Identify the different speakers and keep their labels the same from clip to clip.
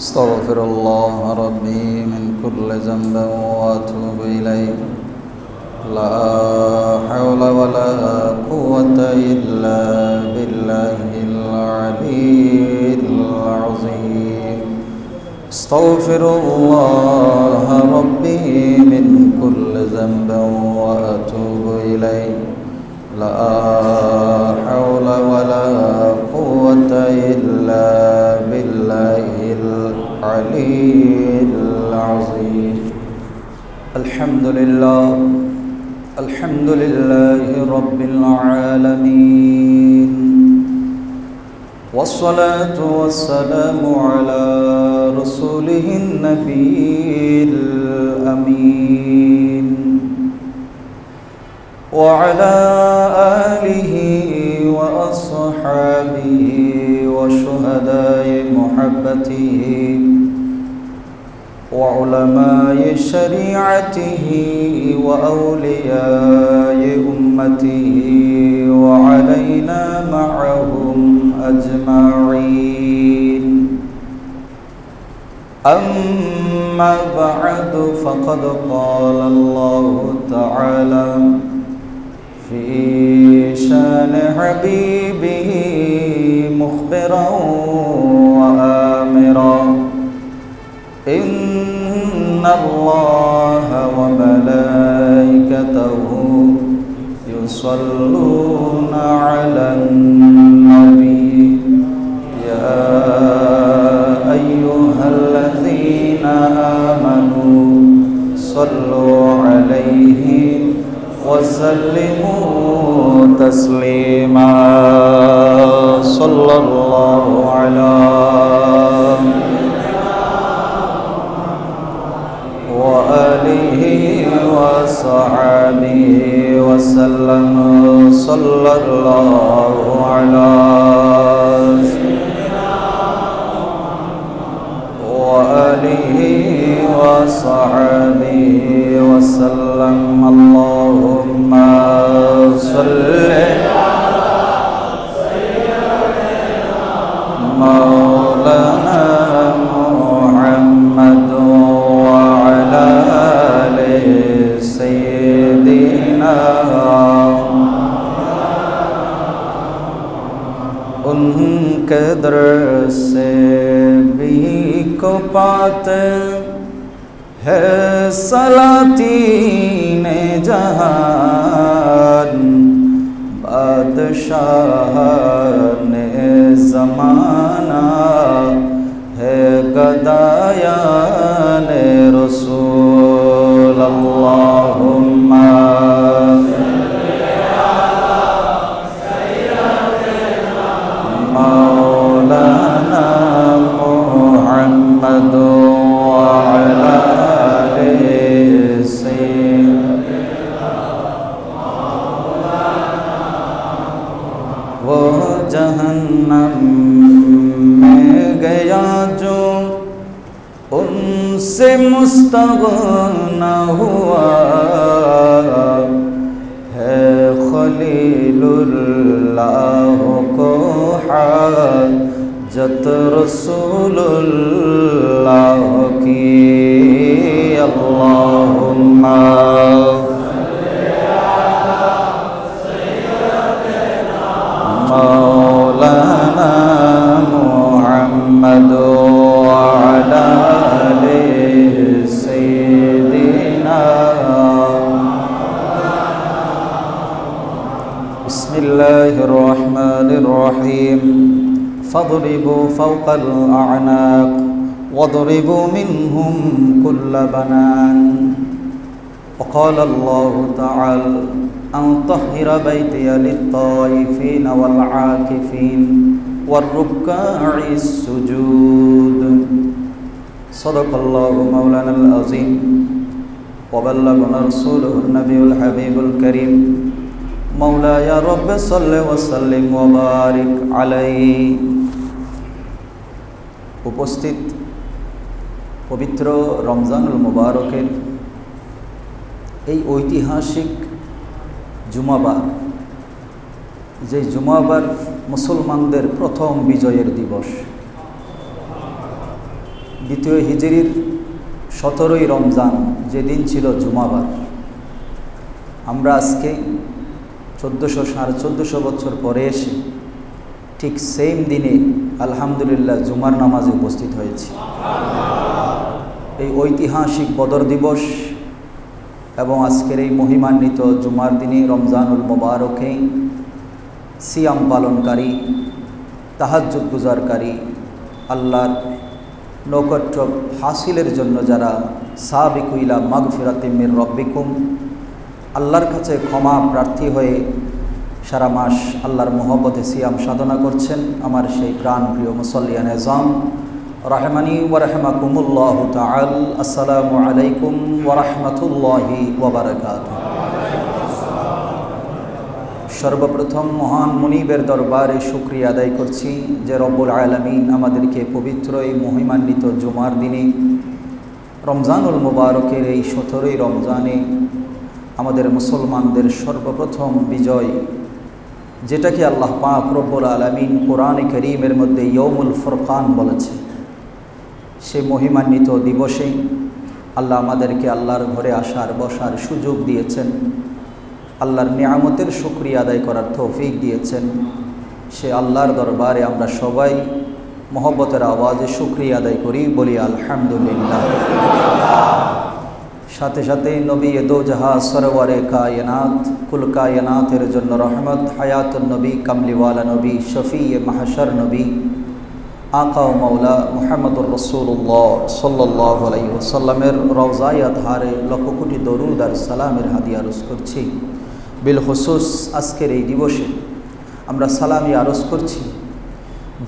Speaker 1: استغفر الله ربي من كل ذنب وأتوب إليه لا حول ولا قوة إلا بالله العلي العظيم استغفر الله ربي من كل ذنب وأتوب إليه لا حول ولا قوة إلا بالله العلي العظيم الحمد لله رب العالمين والصلاة والسلام على رسوله النبي الأمين وعلى آله وأصحابه وشهداء محبته وعلماء شريعته وأولياء أمته وعلينا معهم أجمعين أما بعد فقد قال الله تعالى في شان حبيبه مخبرا وآمرا إن الله وملائكته يصلون على النبي يا أيها الذين آمنوا صلوا عليه وسلموا تسليما صلى الله على وآله وصحبه وسلم صلى الله على وآله وصحبه وسلم اللهم صل على سيدنا مولانا محمد وعلى آل سيدنا उनके दर से भी को पाते है सलातीन जहान बादशाह ने ज़माना है गदायान रसूल अल्लाहुम्मा मौलाना मुहम्मद वअला आलिहि सय्यिदना वो जहन्नम में गया जो उनसे मुस्तग़ना हुआ है खलीलुल्लाह को हाजत रसूलुल्लाह की अल्लाहुम्मा मौलाना मुहम्मद वअला आलि सय्यिदिना बिस्मिल्लाहिर रहमानिर रहीम فاضربوا فوق الأعناق واضربوا منهم كل بنان وقال الله تعالى أن طهر بيتي للطائفين والعاكفين والركع السجود صدق الله مولانا العظيم وبلغنا رسوله النبي الحبيب الكريم مولاي رب صل وسلم وبارك عليه উপস্থিত পবিত্র রমজানুল মুবারকের এই ঐতিহাসিক জুমাবার যে জুমাবার মুসলমানদের প্রথম বিজয়ের দিবস দ্বিতীয় হিজরির 17ই রমজান, যেদিন ছিল জুমাবার। আমরা আজকে 1400-1450 বছর পরে এসে ঠিক সেম দিনে আলহামদুলিল্লাহ জুমার নামাজে উপস্থিত হয়েছি। এই ঐতিহাসিক বদর দিবস এবং আজকের এই মহিমান্বিত জুমার দিনে রমজানুল মুবারকে সিয়াম পালনকারী, তাহাজ্জুদ গুজারকারী, আল্লাহর নৈকট্য হাসিলের জন্য যারা সাবিকু ইলা মাগফিরাতিম মির রাব্বিকুম, আল্লাহর কাছে ক্ষমা প্রার্থী হয়ে সারা মাস আল্লাহর মহব্বতে সিয়াম সাধনা করছেন, আমার সেই প্রাণ প্রিয় মুসল্লিয়ান এজাম রাহমানি ওয়া রাহমাকুমুল্লাহু তাআলা। আসসালামু আলাইকুম ওয়া রাহমাতুল্লাহি ওয়া বারাকাতুহু। সর্বপ্রথম মহান মুনিবের দরবারে শুকরিয়া আদায় করছি যে রব্বুল আলামিন আমাদেরকে পবিত্র এই মহিমান্বিত জুমার দিনে রমজানুল মুবারকের এই 17ই রমজানে আমাদের মুসলমানদের সর্বপ্রথম বিজয়, যেটাকে আল্লাহ পাক রব্বুল আলামিন কোরআনে কারীমের মধ্যে ইয়াউমুল ফুরকান বলেছে, সে মহিমান্বিত দিবসে আল্লাহ আমাদেরকে আল্লাহর ঘরে আসার বসার সুযোগ দিয়েছেন, আল্লাহর নিয়ামতের শুকরিয়া আদায় করার তৌফিক দিয়েছেন। সে আল্লাহর দরবারে আমরা সবাই মহব্বতের আওয়াজে শুকরিয়া আদায় করি, বলি আলহামদুলিল্লাহ। সাথে সাথে নবী দো জাহা সরওয়ারে কায়নাত, কুল কায়নাতের জন্য রহমত, হায়াতুন নবী, কামলিওয়ালা নবী, শফিয়ে মাহশর নবী, আকা ও মাওলা মুহাম্মদুর রাসূলুল্লাহ সাল্লাল্লাহু আলাইহি ওয়াসাল্লামের রওজায়ে আতহারে লক্ষ কোটি দরুদ আর সালামের হাদিয়া আরজ করছি। বিল খুসুস আজকের এই দিবসে আমরা সালামি আরজ করছি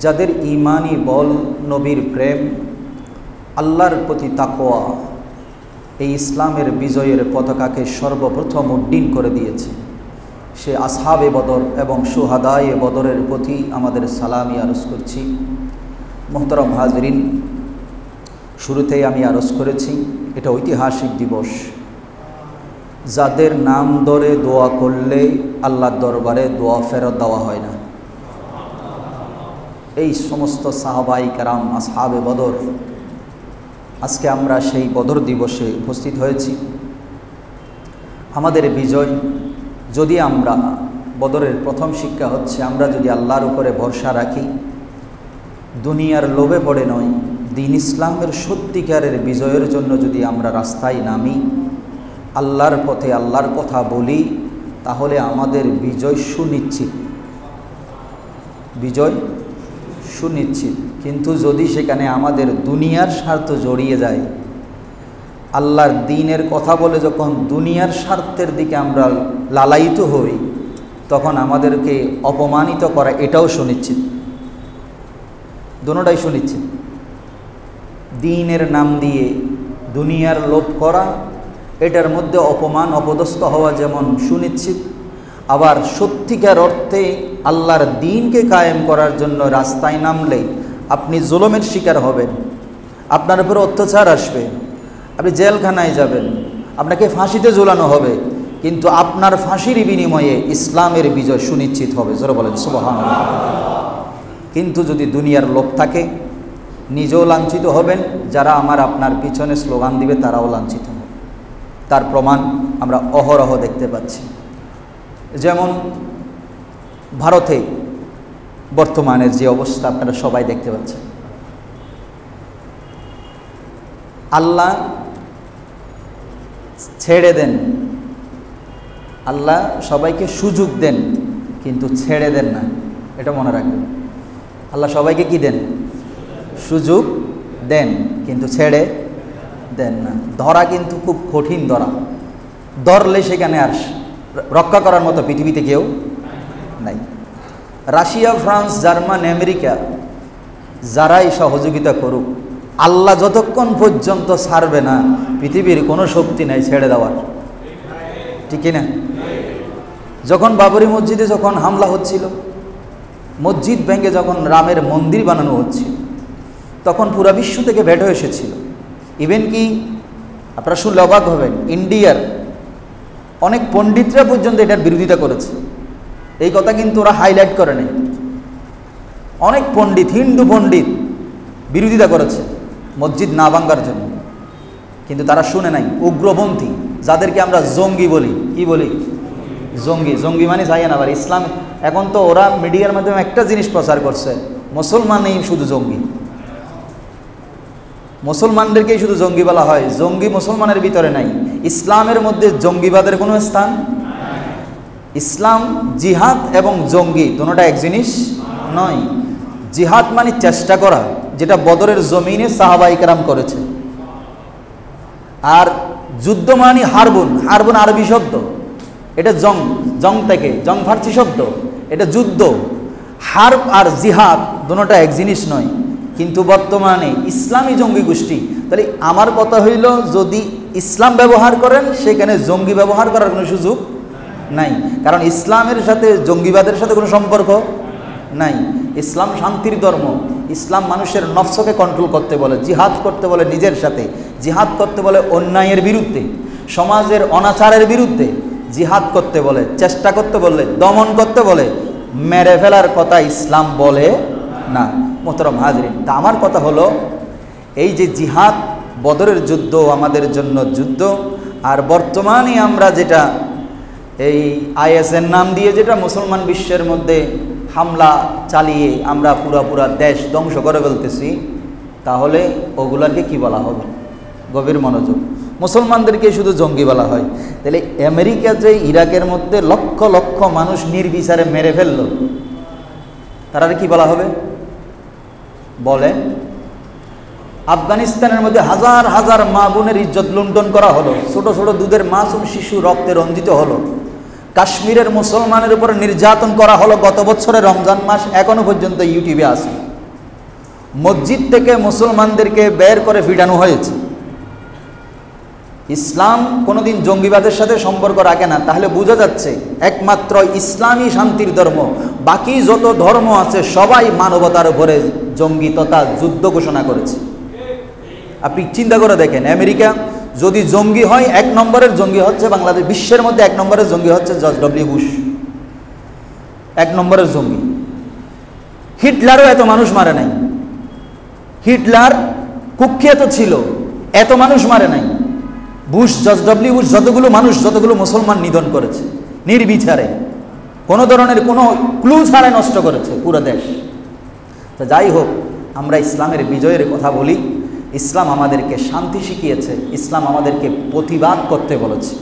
Speaker 1: যাদের ঈমানি বল, নবীর প্রেম, আল্লাহর প্রতি তাকওয়া এই ইসলামের বিজয়ের পতাকাকে সর্বপ্রথম উড্ডীন করে দিয়েছে, সে আসহাবে বদর এবং শুহাদায়ে বদরের প্রতি আমাদের সালামি আরজ করছি। মোহতারাম হাজরিন, শুরুতেই আমি আরজ করেছি এটা ঐতিহাসিক দিবস, যাদের নাম ধরে দোয়া করলে আল্লাহর দরবারে দোয়া ফেরত দেওয়া হয় না। এই সমস্ত সাহাবাই কেরাম, আসহাবে বদর, আজকে আমরা সেই বদর দিবসে উপস্থিত হয়েছি। আমাদের বিজয়, যদি আমরা বদরের প্রথম শিক্ষা হচ্ছে আমরা যদি আল্লাহর উপরে ভরসা রাখি, দুনিয়ার লোভে পড়ে নয়, দ্বীন ইসলামের সত্যিকারের বিজয়ের জন্য যদি আমরা রাস্তায় নামি, আল্লাহর পথে আল্লাহর কথা বলি, তাহলে আমাদের বিজয় সুনিশ্চিত, বিজয় সুনিশ্চিত। কিন্তু যদি সেখানে আমাদের দুনিয়ার স্বার্থ জড়িয়ে যায়, আল্লাহর দ্বীনের কথা বলে যখন দুনিয়ার স্বার্থের দিকে আমরা লালায়িত হই, তখন আমাদেরকে অপমানিত করা এটাও সুনিশ্চিত, দুটোটাই সুনিশ্চিত। দ্বীনের নাম দিয়ে দুনিয়ার লোভ করা, এটার মধ্যে অপমান অপদস্থ হওয়া যেমন সুনিশ্চিত, আবার সত্যিকার অর্থে আল্লাহর দ্বীনকে কায়েম করার জন্য রাস্তায় নামলে আপনি জুলুমের শিকার হবেন, আপনার উপরে অত্যাচার আসবে, আপনি জেলখানায় যাবেন, আপনাকে ফাঁসিতে ঝোলানো হবে, কিন্তু আপনার ফাঁসির বিনিময়ে ইসলামের বিজয় সুনিশ্চিত হবে। জোরে বলেন সুবহানাল্লাহ। কিন্তু যদি দুনিয়ার লোভ থাকে, নিজেও লাঞ্ছিত হবেন, যারা আমার আপনার পিছনে স্লোগান দিবে তারাও লাঞ্ছিত হবে। তার প্রমাণ আমরা অহরহ দেখতে পাচ্ছি। যেমন ভারতে বর্তমানের যে অবস্থা আপনারা সবাই দেখতে পাচ্ছেন, আল্লাহ ছেড়ে দেন, আল্লাহ সবাইকে সুযোগ দেন কিন্তু ছেড়ে দেন না, এটা মনে রাখবেন। আল্লাহ সবাইকে কি দেন? সুযোগ দেন কিন্তু ছেড়ে দেন না। ধরা কিন্তু খুব কঠিন ধরা, ধরলে সেখানে আর রক্ষা করার মতো পৃথিবীতে কেউ নাই। রাশিয়া, ফ্রান্স, জার্মান, আমেরিকা যারাই সহযোগিতা করুক, আল্লাহ যতক্ষণ পর্যন্ত ছাড়বে না, পৃথিবীর কোনো শক্তি নাই ছেড়ে দেওয়ার, ঠিক না? যখন বাবরি মসজিদে যখন হামলা হচ্ছিল, মসজিদ ভেঙে যখন রামের মন্দির বানানো হচ্ছিল, তখন পুরা বিশ্ব থেকে ভেটো এসেছিল। ইভেন কি আপনারা শুনলে অবাক হবেন, ইন্ডিয়ার অনেক পণ্ডিতরা পর্যন্ত এটার বিরোধিতা করেছে। এই কথা কিন্তু ওরা হাইলাইট করে নাই। অনেক পণ্ডিত, হিন্দু পণ্ডিত বিরোধিতা করেছে মসজিদ না ভাঙার জন্য, কিন্তু তারা শুনে নাই। উগ্রপন্থী, যাদেরকে আমরা জঙ্গি বলি, কি বলি? জঙ্গি। জঙ্গি মানে যাই না, আবার ইসলাম। এখন তো ওরা মিডিয়ার মাধ্যমে একটা জিনিস প্রচার করছে, মুসলমানই শুধু জঙ্গি, মুসলমানদেরকেই শুধু জঙ্গি বলা হয়। জঙ্গি মুসলমানের ভিতরে নাই। ইসলামের মধ্যে জঙ্গিবাদের কোনো স্থান। ইসলাম জিহাদ এবং জঙ্গি দুটোটা এক জিনিস নয়। জিহাদ মানে চেষ্টা করা, যেটা বদরের জমিনে সাহাবায়ে কেরাম করেছে। আর যুদ্ধ মানে হারবুন। হারবুন আরবি শব্দ, এটা জং, জং থেকে, জং ফার্সি শব্দ, এটা যুদ্ধ। হারব আর জিহাদ দুটোটা এক জিনিস নয়। কিন্তু বর্তমানে ইসলামী জঙ্গি গোষ্ঠী, তাহলে আমার কথা হইল, যদি ইসলাম ব্যবহার করেন সেখানে জঙ্গি ব্যবহার করার কোনো সুযোগ নাই, কারণ ইসলামের সাথে জঙ্গিবাদের সাথে কোনো সম্পর্ক নাই। ইসলাম শান্তির ধর্ম। ইসলাম মানুষের নফসকে কন্ট্রোল করতে বলে, জিহাদ করতে বলে নিজের সাথে, জিহাদ করতে বলে অন্যায়ের বিরুদ্ধে, সমাজের অনাচারের বিরুদ্ধে জিহাদ করতে বলে, চেষ্টা করতে বলে, দমন করতে বলে। মেরে ফেলার কথা ইসলাম বলে না। মোহতরম হাজরিন, তা আমার কথা হলো, এই যে জিহাদ, বদরের যুদ্ধ আমাদের জন্য যুদ্ধ, আর বর্তমানে আমরা যেটা এই আইএসের নাম দিয়ে যেটা মুসলমান বিশ্বের মধ্যে হামলা চালিয়ে আমরা পুরা দেশ ধ্বংস করে ফেলতেছি, তাহলে ওগুলাকে কি বলা হবে? গভীর মনোযোগ। মুসলমানদেরকে শুধু জঙ্গি বলা হয়। তাহলে আমেরিকা যে ইরাকের মধ্যে লক্ষ লক্ষ মানুষ নির্বিচারে মেরে ফেলল, তারা কি বলা হবে? বলে আফগানিস্তানের মধ্যে হাজার হাজার মা বোনের ইজ্জত লুণ্ঠন করা হলো, ছোট ছোট দুধের মাসুম শিশু রক্তে রঞ্জিত হলো। কাশ্মীরের মুসলমানের উপর নির্যাতন করা হলো গত বছরের রমজান মাস, এখনো পর্যন্ত ইউটিউবে আছে। মসজিদ থেকে মুসলমানদেরকে বের করে ফিরানো হয়েছে। ইসলাম কোনোদিন জঙ্গিবাদের সাথে সম্পর্ক রাখে না। তাহলে বোঝা যাচ্ছে একমাত্র ইসলামই শান্তির ধর্ম, বাকি যত ধর্ম আছে সবাই মানবতার উপরে জঙ্গি তথা যুদ্ধ ঘোষণা করেছে। আপনি চিন্তা করে দেখেন, আমেরিকা যদি জঙ্গি হয়, 1 নম্বরের জঙ্গি হচ্ছে বাংলাদেশ। বিশ্বের মধ্যে 1 নম্বরের জঙ্গি হচ্ছে জর্জ ডব্লিউ বুশ, 1 নম্বরের জঙ্গি। হিটলারও এত মানুষ মারে নাই। হিটলার কুখ্যাত ছিল, এত মানুষ মারে নাই। বুশ, জর্জ ডব্লিউ বুশ যতগুলো মুসলমান নিধন করেছে নির্বিচারে, কোনো ধরনের কোনো ক্লু ছাড়াই নষ্ট করেছে পুরো দেশ। তো যাই হোক, আমরা ইসলামের বিজয়ের কথা বলি। ইসলাম আমাদেরকে শান্তি শিখিয়েছে, ইসলাম আমাদেরকে প্রতিবাদ করতে বলেছে।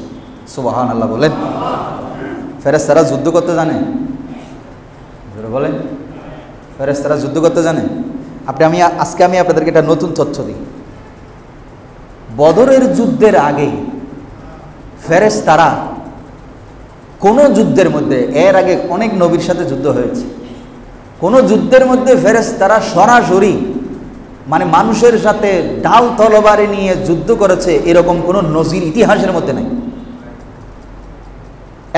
Speaker 1: সুবহানাল্লাহ বলেন। ফেরেশতারা যুদ্ধ করতে জানে? বলেন, ফেরেশতারা যুদ্ধ করতে জানে? আজকে আমি আপনাদেরকে একটা নতুন তথ্য দিই। বদরের যুদ্ধের আগে ফেরেশতারা কোনো যুদ্ধের মধ্যে, এর আগে অনেক নবীর সাথে যুদ্ধ হয়েছে, কোনো যুদ্ধের মধ্যে ফেরেশতারা সরাসরি মানে মানুষের সাথে ঢাল তলবারি নিয়ে যুদ্ধ করেছে এরকম কোনো নজির ইতিহাসের মধ্যে নাই।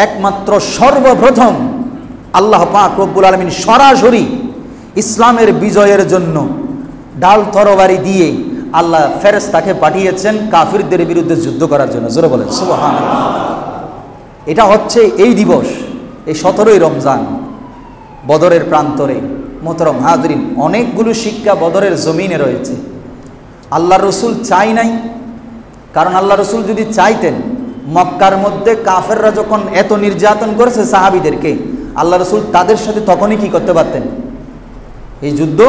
Speaker 1: একমাত্র সর্বপ্রথম আল্লাহ পাক রব্বুল আলামিন সরাসরি ইসলামের বিজয়ের জন্য ঢাল তরবারি দিয়ে আল্লাহ ফেরেশতাকে পাঠিয়েছেন কাফিরদের বিরুদ্ধে যুদ্ধ করার জন্য। জোরে বলেন সুবহানাল্লাহ। এটা হচ্ছে এই দিবস, এই 17ই রমজান বদরের প্রান্তরে। মোহতরম হাজরিন, অনেকগুলো শিক্ষা বদরের জমিনে রয়েছে। আল্লাহ রসুল চাই নাই, কারণ আল্লাহ রসুল যদি চাইতেন, মক্কার মধ্যে কাফেররা যখন এত নির্যাতন করেছে সাহাবীদেরকে, আল্লাহ রসুল তাদের সাথে তখনই কি করতে পারতেন? এই যুদ্ধ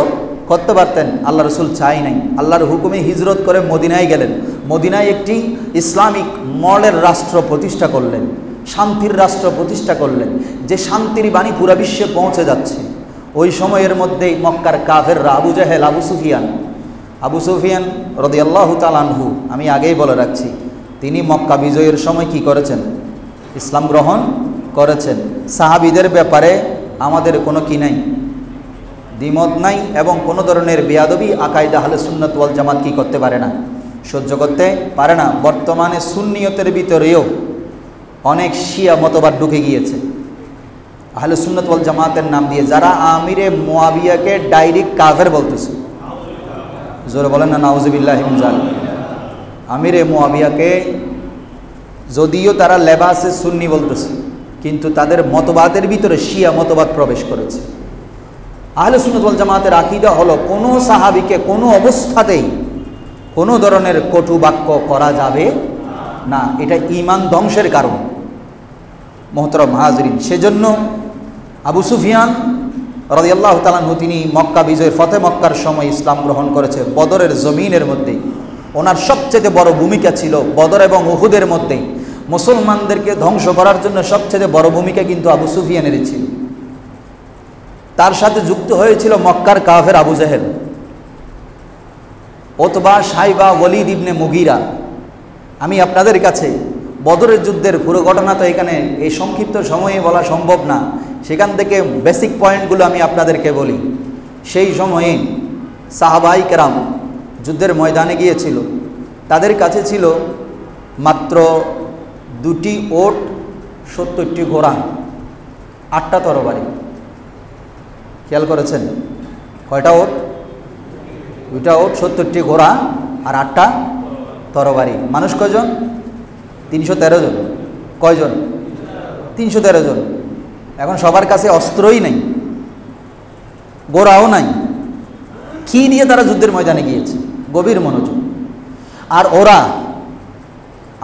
Speaker 1: করতে পারতেন। আল্লাহ রসুল চাই নাই, আল্লাহর হুকুমে হিজরত করে মদিনায় গেলেন। মদিনায় একটি ইসলামিক মডেল রাষ্ট্র প্রতিষ্ঠা করলেন, শান্তির রাষ্ট্র প্রতিষ্ঠা করলেন, যে শান্তির বাণী পুরা বিশ্বে পৌঁছে যাচ্ছে। ওই সময়ের মধ্যেই মক্কার কাফেররা আবু জাহেল, আবু সুফিয়ান রাদিয়াল্লাহু তাআলা আনহু, আমি আগেই বলে রাখছি, তিনি মক্কা বিজয়ের সময় কি করেছেন? ইসলাম গ্রহণ করেছেন। সাহাবীদের ব্যাপারে আমাদের কোনো কি নাই, দ্বিমত নাই, এবং কোনো ধরনের বেয়াদবি আকাইদা আহলে সুন্নাত ওয়াল জামাত কি করতে পারে না, সহ্য করতে পারে না। বর্তমানে সুন্নিয়তের ভিতরেও অনেক শিয়া মতবাদ ঢুকে গিয়েছে আহলে সুন্নাত ওয়াল জামাতের নাম দিয়ে, যারা আমিরে মুয়াবিয়াকে ডাইরেক্ট কাফের বলতেছে। জোরে বলেন না নাউজুবিল্লাহি মিন যালিক। আমিরে মুয়াবিয়াকে যদিও তারা লেবাসে সুন্নি বলতেছে, কিন্তু তাদের মতবাদের ভিতরে শিয়া মতবাদ প্রবেশ করেছে। আহলে সুন্নাত ওয়াল জামাতের আকীদা হলো কোনো সাহাবীকে কোনো অবস্থাতেই কোনো ধরনের কটু বাক্য করা যাবে না, এটা ঈমান ধ্বংসের কারণ। মোহতরম হাজরিন, সেজন্য আবু সুফিয়ান রাদিয়াল্লাহু তাআলা আনহু তিনি মক্কা বিজয়ের ফতে মক্কার সময় ইসলাম গ্রহণ করেছে বদরের জমিনের মধ্যে। ওনার সবচেয়ে বড় ভূমিকা ছিল বদর এবং উহুদের মধ্যে মুসলমানদেরকে ধ্বংস করার জন্য সবচেয়ে বড় ভূমিকা কিন্তু আবু সুফিয়ানেরই ছিল। তার সাথে যুক্ত হয়েছিল মক্কার কাফের আবু জেহেল, ওতবা, সাইবা, ওয়ালিদ ইবনে মুগীরা। আমি আপনাদের কাছে বদরের যুদ্ধের পুরো ঘটনা তো এখানে এই সংক্ষিপ্ত সময়ে বলা সম্ভব না, সেখান থেকে বেসিক পয়েন্টগুলো আমি আপনাদেরকে বলি। সেই সময়ে সাহাবাই কেরাম যুদ্ধের ময়দানে গিয়েছিল, তাদের কাছে ছিল মাত্র 2টি ওট, 70টি ঘোড়া, 8টা তরবারি। খেয়াল করেছেন? কয়টা ওট? 2টা ওট, 70টি ঘোড়া আর 8টা তরবারি। মানুষ কয়জন? 313 জন। কয়জন? 313 জন। এখন সবার কাছে অস্ত্রই নেই, ঘোড়াও নাই, কি নিয়ে তারা যুদ্ধের ময়দানে গিয়েছে? গভীর মনোযোগ। আর ওরা,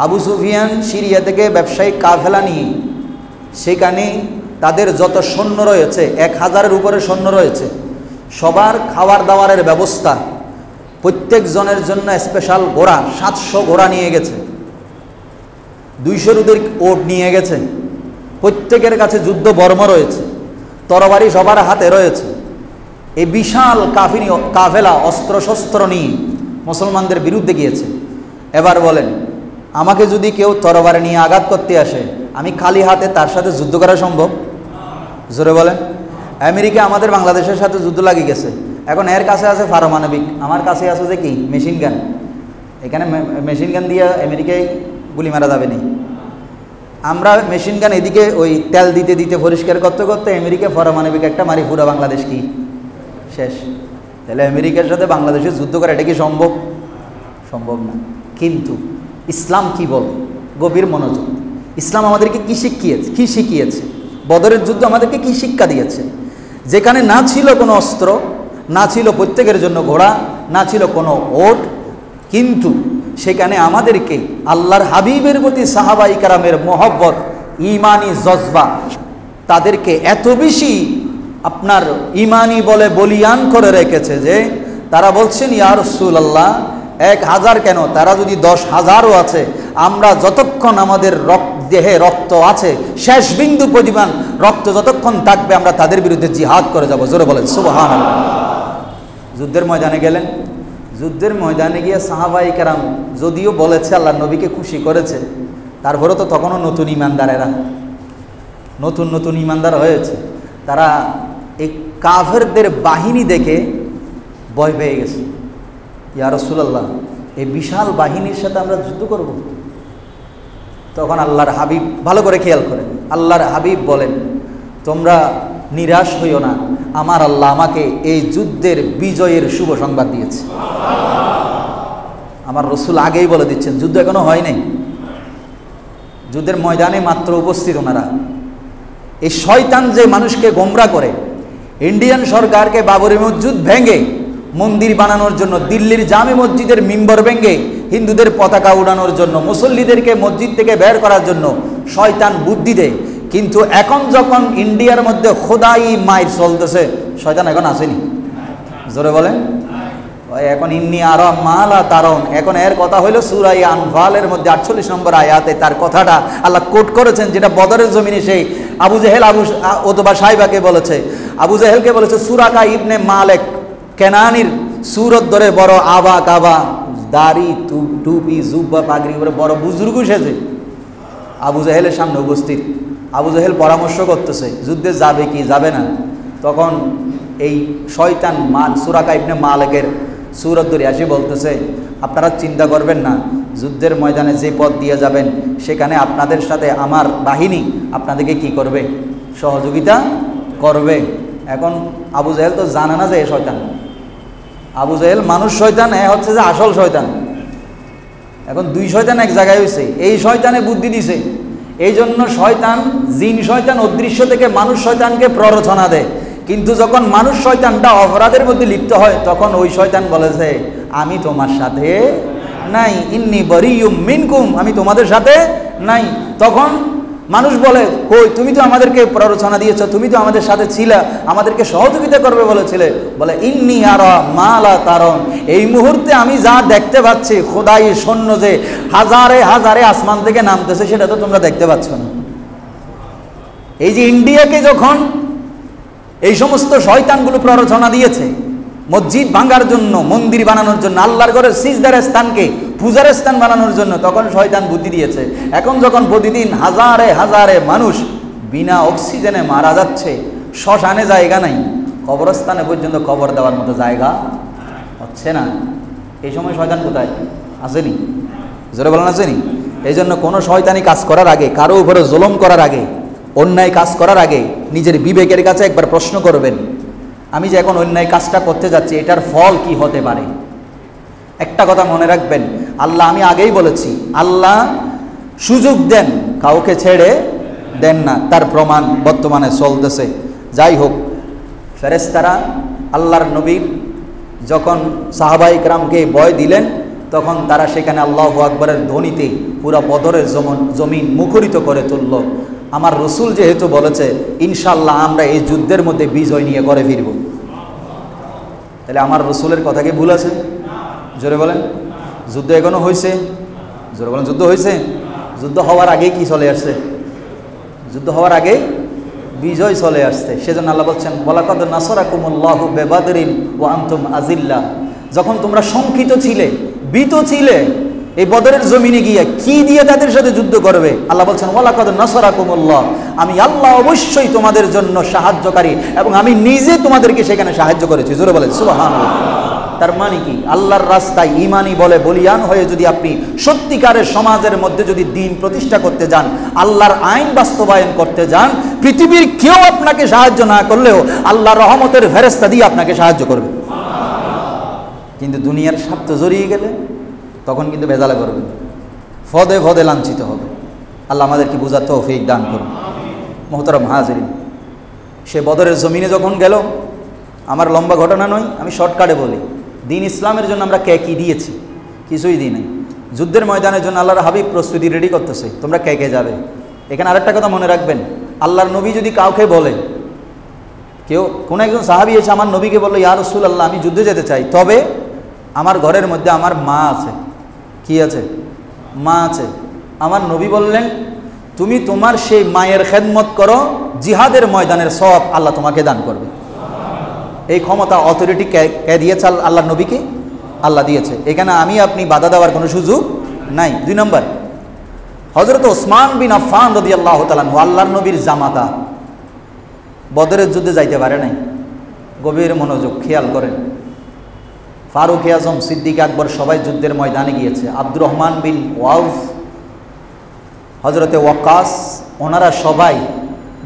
Speaker 1: আবু সুফিয়ান সিরিয়া থেকে ব্যবসায়িক কাফেলা নিয়ে, সেখানে তাদের যত সৈন্য রয়েছে 1000-এর উপরে সৈন্য রয়েছে, সবার খাবার দাবারের ব্যবস্থা, প্রত্যেক জনের জন্য স্পেশাল ঘোড়া, 700 ঘোড়া নিয়ে গেছে, 200 রুদের ওট নিয়ে গেছে, প্রত্যেকের কাছে যুদ্ধ বর্ম রয়েছে, তরবারি সবার হাতে রয়েছে। এই বিশাল কাফেলা অস্ত্রশস্ত্র নিয়ে মুসলমানদের বিরুদ্ধে গিয়েছে। এবার বলেন, আমাকে যদি কেউ তরবারি নিয়ে আঘাত করতে আসে, আমি খালি হাতে তার সাথে যুদ্ধ করা সম্ভব? জোরে বলেন। আমেরিকা আমাদের বাংলাদেশের সাথে যুদ্ধ লাগিয়ে গেছে, এখন এর কাছে আছে পারমাণবিক, আমার কাছে আছে যে কি মেশিন গান। এখানে মেশিন গান দিয়ে আমেরিকায় গুলি মারা যাবে না। আমরা মেশিন গান এদিকে ওই তেল দিতে দিতে পরিষ্কার করতে করতে আমেরিকা পারমাণবিক একটা মারি, পুরো বাংলাদেশ কি শেষ। তাহলে আমেরিকার সাথে বাংলাদেশের যুদ্ধ করা এটা কি সম্ভব? সম্ভব না। কিন্তু ইসলাম কি বলে? গভীর মনোযোগ। ইসলাম আমাদেরকে কি শিখিয়েছে? বদরের যুদ্ধ আমাদেরকে কি শিক্ষা দিয়েছে? যেখানে না ছিল কোনো অস্ত্র, না ছিল প্রত্যেকের জন্য ঘোড়া, না ছিল কোনো ওট, কিন্তু সেখানে আমাদেরকে আল্লাহর হাবিবের প্রতি সাহাবাই কেরামের মহব্বত, ইমানি জজবা তাদেরকে এত বেশি আপনার ইমানি বলে বলিয়ান করে রেখেছে যে তারা বলছেন, ইয়া রাসূলুল্লাহ, 1000 কেন, তারা যদি 10,000ও আছে, আমরা যতক্ষণ আমাদের দেহে রক্ত আছে, শেষ বিন্দু পরিমাণ রক্ত যতক্ষণ থাকবে, আমরা তাদের বিরুদ্ধে জিহাদ করে যাব। জোরে বলেন সুবহানাল্লাহ। যুদ্ধের ময়দানে গেলেন, যুদ্ধের ময়দানে গিয়ে সাহাবাই কেরাম যদিও বলেছে আল্লাহ নবীকে খুশি করেছে, তারপরে তো তখনও নতুন ইমানদারেরা, নতুন ইমানদার হয়েছে, তারা এই কাফেরদের বাহিনী দেখে ভয় পেয়ে গেছে। ইয়া রাসূলুল্লাহ, এই বিশাল বাহিনীর সাথে আমরা যুদ্ধ করব? তখন আল্লাহর হাবিব, ভালো করে খেয়াল করেন, আল্লাহর হাবিব বলেন, তোমরা নিরাশ হইও না, আমার আল্লাহ আমাকে এই যুদ্ধের বিজয়ের শুভ সংবাদ দিয়েছে। আমার রসুল আগেই বলে দিচ্ছেন, যুদ্ধ এখনো হয় নাই, যুদ্ধের ময়দানে মাত্র উপস্থিত ওনারা। এই শয়তান যে মানুষকে গোমরা করে, ইন্ডিয়ান সরকারকে বাবরি মসজিদ ভেঙে মন্দির বানানোর জন্য, দিল্লির জামে মসজিদের মিম্বর ভেঙে হিন্দুদের পতাকা উড়ানোর জন্য, মুসল্লিদেরকে মসজিদ থেকে বের করার জন্য শয়তান বুদ্ধি দেয়। কিন্তু এখন যখন ইন্ডিয়ার মধ্যে খোদাই মাইর চলতেছে, শয়তান এখন আসেনি। জোরে বলেন, এখন ইন্নি আরা মালা তারন। এখন এর কথা হইল সূরা আনফালের মধ্যে 48 নম্বর আয়াতে তার কথাটা আল্লাহ কোট করেছেন, যেটা বদরের জমিনে সেই আবু জেহেল ওতবা সাইবাকে বলেছে। আবু জেহেলকে বলেছে সুরাকা ইবনে মালেক কেনানির সুরত ধরে বড় আবা কাবা, দাড়ি টুপি জুব্বা পাগড়ি করে বড় বুজুর্গ সেজে আবু জেহেলের সামনে উপস্থিত। আবু জেহেল পরামর্শ করতেছে যুদ্ধে যাবে কি যাবে না। তখন এই শয়তান সুরাকা ইবনে মালেকের সুরত ধরে আসি বলতেছে, আপনারা চিন্তা করবেন না, যুদ্ধের ময়দানে যে পথ দিয়ে যাবেন সেখানে আপনাদের সাথে আমার বাহিনী আপনাদেরকে কি করবে? সহযোগিতা করবে। এখন আবু জেহেল তো জানে না যে এ শয়তান। আবু জেহেল মানুষ শয়তান, এ হচ্ছে যে আসল শয়তান। এখন দুই শয়তান এক জায়গায় হয়েছে, এই শয়তানে বুদ্ধি দিছে। এই জন্য শয়তান, জিন শয়তান অদৃশ্য থেকে মানুষ শয়তানকে প্ররোচনা দেয়, কিন্তু যখন মানুষ শয়তানটা অপরাধের মধ্যে লিপ্ত হয় তখন ওই শয়তান বলেছে আমি তোমার সাথে নাই, ইন্নী বারিয়ুম মিনকুম, আমি তোমাদের সাথে নাই। তখন মানুষ বলে, কই তুমি তো আমাদেরকে প্ররোচনা দিয়েছো, তুমি তো আমাদের সাথে ছিলা, আমাদেরকে সহযোগিতা করবে বলেছিলে। বলে ইন্নী আরা মা লা তারুন, এই মুহূর্তে আমি যা দেখতে পাচ্ছি, খোদাই সৈন্য যে হাজারে হাজারে আসমান থেকে নামতেছে, সেটা তো তোমরা দেখতে পাচ্ছ না। এই যে ইন্ডিয়াকে যখন এই সমস্ত শয়তানগুলো প্ররোচনা দিয়েছে মসজিদ ভাঙার জন্য, মন্দির বানানোর জন্য, আল্লাহর ঘরের সিজদার স্থানকে পূজার স্থান বানানোর জন্য, তখন শয়তান বুদ্ধি দিয়েছে। এখন যখন প্রতিদিন হাজারে হাজারে মানুষ বিনা অক্সিজেনে মারা যাচ্ছে, শ্মশানে জায়গা নাই, কবরস্থানে পর্যন্ত কবর দেওয়ার মতো জায়গা হচ্ছে না, এই সময় শয়তান কোথায় আসেনি? জোরে বলেন আসেনি? এই জন্য কোনো শয়তানি কাজ করার আগে, কারো উপরে জুলুম করার আগে, অন্যায় কাজ করার আগে নিজের বিবেকের কাছে একবার প্রশ্ন করবেন, আমি যে এখন অন্যায় কাজটা করতে যাচ্ছি, এটার ফল কি হতে পারে? একটা কথা মনে রাখবেন, আল্লাহ, আমি আগেই বলেছি, আল্লাহ সুযোগ দেন, কাউকে ছেড়ে দেন না, তার প্রমাণ বর্তমানে চলতেছে। যাই হোক, ফেরেশতারা আল্লাহর নবীর যখন সাহাবায়ে কেরামকে ভয় দিলেন, তখন তারা সেখানে আল্লাহু আকবরের ধ্বনিতে পুরা বদরের জমিন মুখরিত করে তুলল। আমার রসুল যেহেতু বলেছে, ইনশাল্লাহ আমরা এই যুদ্ধের মধ্যে বিজয় নিয়ে ঘরে ফিরব, তাহলে আমার রসুলের কথা কি ভুল আছে? জোরে বলেন। যুদ্ধ এখনো হয়েছে? জোরে বলেন, যুদ্ধ হয়েছে? যুদ্ধ হওয়ার আগেই কি চলে আসছে? যুদ্ধ হওয়ার আগেই বিজয় চলে আসছে। সেজন্য আল্লাহ বলছেন, ওয়ালাকাদ নাসারাকুমুল্লাহু বিবাদরিন ওয়া আনতুম আযিল্লা, যখন তোমরা শঙ্কিত ছিলে, ভীত ছিলে, এই বদরের জমিনে গিয়ে কি দিয়ে তাদের সাথে যুদ্ধ করবে, আল্লাহ বলছেন, ওয়ালাকাদ নাসারাকুমুল্লাহ, আমি আল্লাহ অবশ্যই তোমাদের জন্য সাহায্যকারী, এবং আমি নিজে তোমাদেরকে সেখানে সাহায্য করেছি। জোরে বলেন সুবহানাল্লাহ। তার মানে কি? আল্লাহর রাস্তায় ঈমানি বলে বলিয়ান হয়ে যদি আপনি সত্যিকারের সমাজের মধ্যে যদি দ্বীন প্রতিষ্ঠা করতে যান, আল্লাহর আইন বাস্তবায়ন করতে যান, পৃথিবীর কেউ আপনাকে সাহায্য না করলেও আল্লাহর রহমতের ফেরেশতা দিয়ে আপনাকে সাহায্য করবে। কিন্তু দুনিয়ার স্বার্থ জড়িয়ে গেলে তখন কিন্তু ভেজালে করবে, ফদে ফদে লাঞ্ছিত হবে। আল্লাহ আমাদেরকে বুঝার তৌফিক দান করুন। মুহতারাম হাজিরিন, সে বদরের জমিনে যখন গেল, আমার লম্বা ঘটনা নয়, আমি শর্টকাটে বলি, দিন ইসলামের জন্য আমরা কে কী দিয়েছি? কিছুই দিই নাই। যুদ্ধের ময়দানের জন্য আল্লাহর হাবিব প্রস্তুতি রেডি করতেছে, তোমরা কে কে যাবে? এখানে আরেকটা কথা মনে রাখবেন, আল্লাহর নবী যদি কাউকে বলে, কেউ কোনো একজন সাহাবী এসে আমার নবীকে বললো, ইয়া রাসূলুল্লাহ, আমি যুদ্ধে যেতে চাই, তবে আমার ঘরের মধ্যে আমার মা আছে। কি আছে? মা আছে। আমার নবী বললেন, তুমি তোমার সেই মায়ের খেদমত করো, জিহাদের ময়দানের সওয়াব আল্লাহ তোমাকে দান করবে। এই ক্ষমতা, অথরিটি কে দিয়েছে? আল্লাহর নবীকে আল্লাহ দিয়েছে। এখানে আমি আপনি বাধা দেওয়ার কোনো সুযোগ নাই। 2 নম্বর, হযরত ওসমান বিন আফফান রাদিয়াল্লাহু তাআলা আনহু, আল্লাহর নবীর জামাতা, বদরের যুদ্ধে যাইতে পারে নাই। গভীর মনোযোগ, খেয়াল করেন। ফারুক আজম, সিদ্দিক আকবর সবাই যুদ্ধের ময়দানে গিয়েছে। আব্দুর রহমান বিন ওয়াউফ, হযরতে ওয়াক্কাস, ওনারা সবাই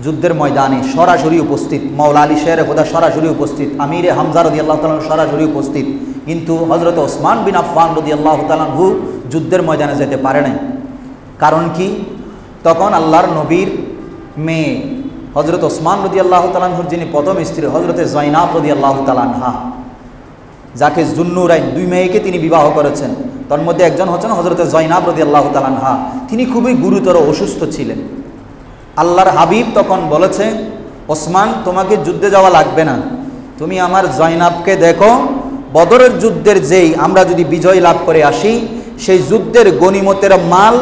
Speaker 1: যুদ্ধের ময়দানে সরাসরি উপস্থিত। মাওলা আলী শের খোদা সরাসরি উপস্থিত। আমিরে হামজা রাদিয়াল্লাহু তাআলা সরাসরি উপস্থিত। কিন্তু হযরত ওসমান বিন আফফান রাদিয়াল্লাহু তাআলা আনহু যুদ্ধের ময়দানে যেতে পারে নাই। কারণ কি? তখন আল্লাহর নবীর মেয়ে হযরত ওসমান রাদিয়াল্লাহু তাআলা আনহুর যিনি প্রথম স্ত্রী, হযরতে জয়নাব রাদিয়াল্লাহু তাআলা আনহা, যাকে যুন্নুরাইন, 2 মেয়েকে তিনি বিবাহ করেছেন। তার মধ্যে একজন হচ্ছেন হযরতে জয়নাব রাদিয়াল্লাহু তাআলা আনহা। তিনি খুবই গুরুতর অসুস্থ ছিলেন। আল্লাহর হাবিব তখন বলেছে, ওসমান, তোমাকে যুদ্ধে যাওয়া লাগবে না, তুমি আমার জয়নাবকে দেখো, বদরের যুদ্ধের যেই আমরা যদি বিজয় লাভ করে আসি, সেই যুদ্ধের গনিমতের মাল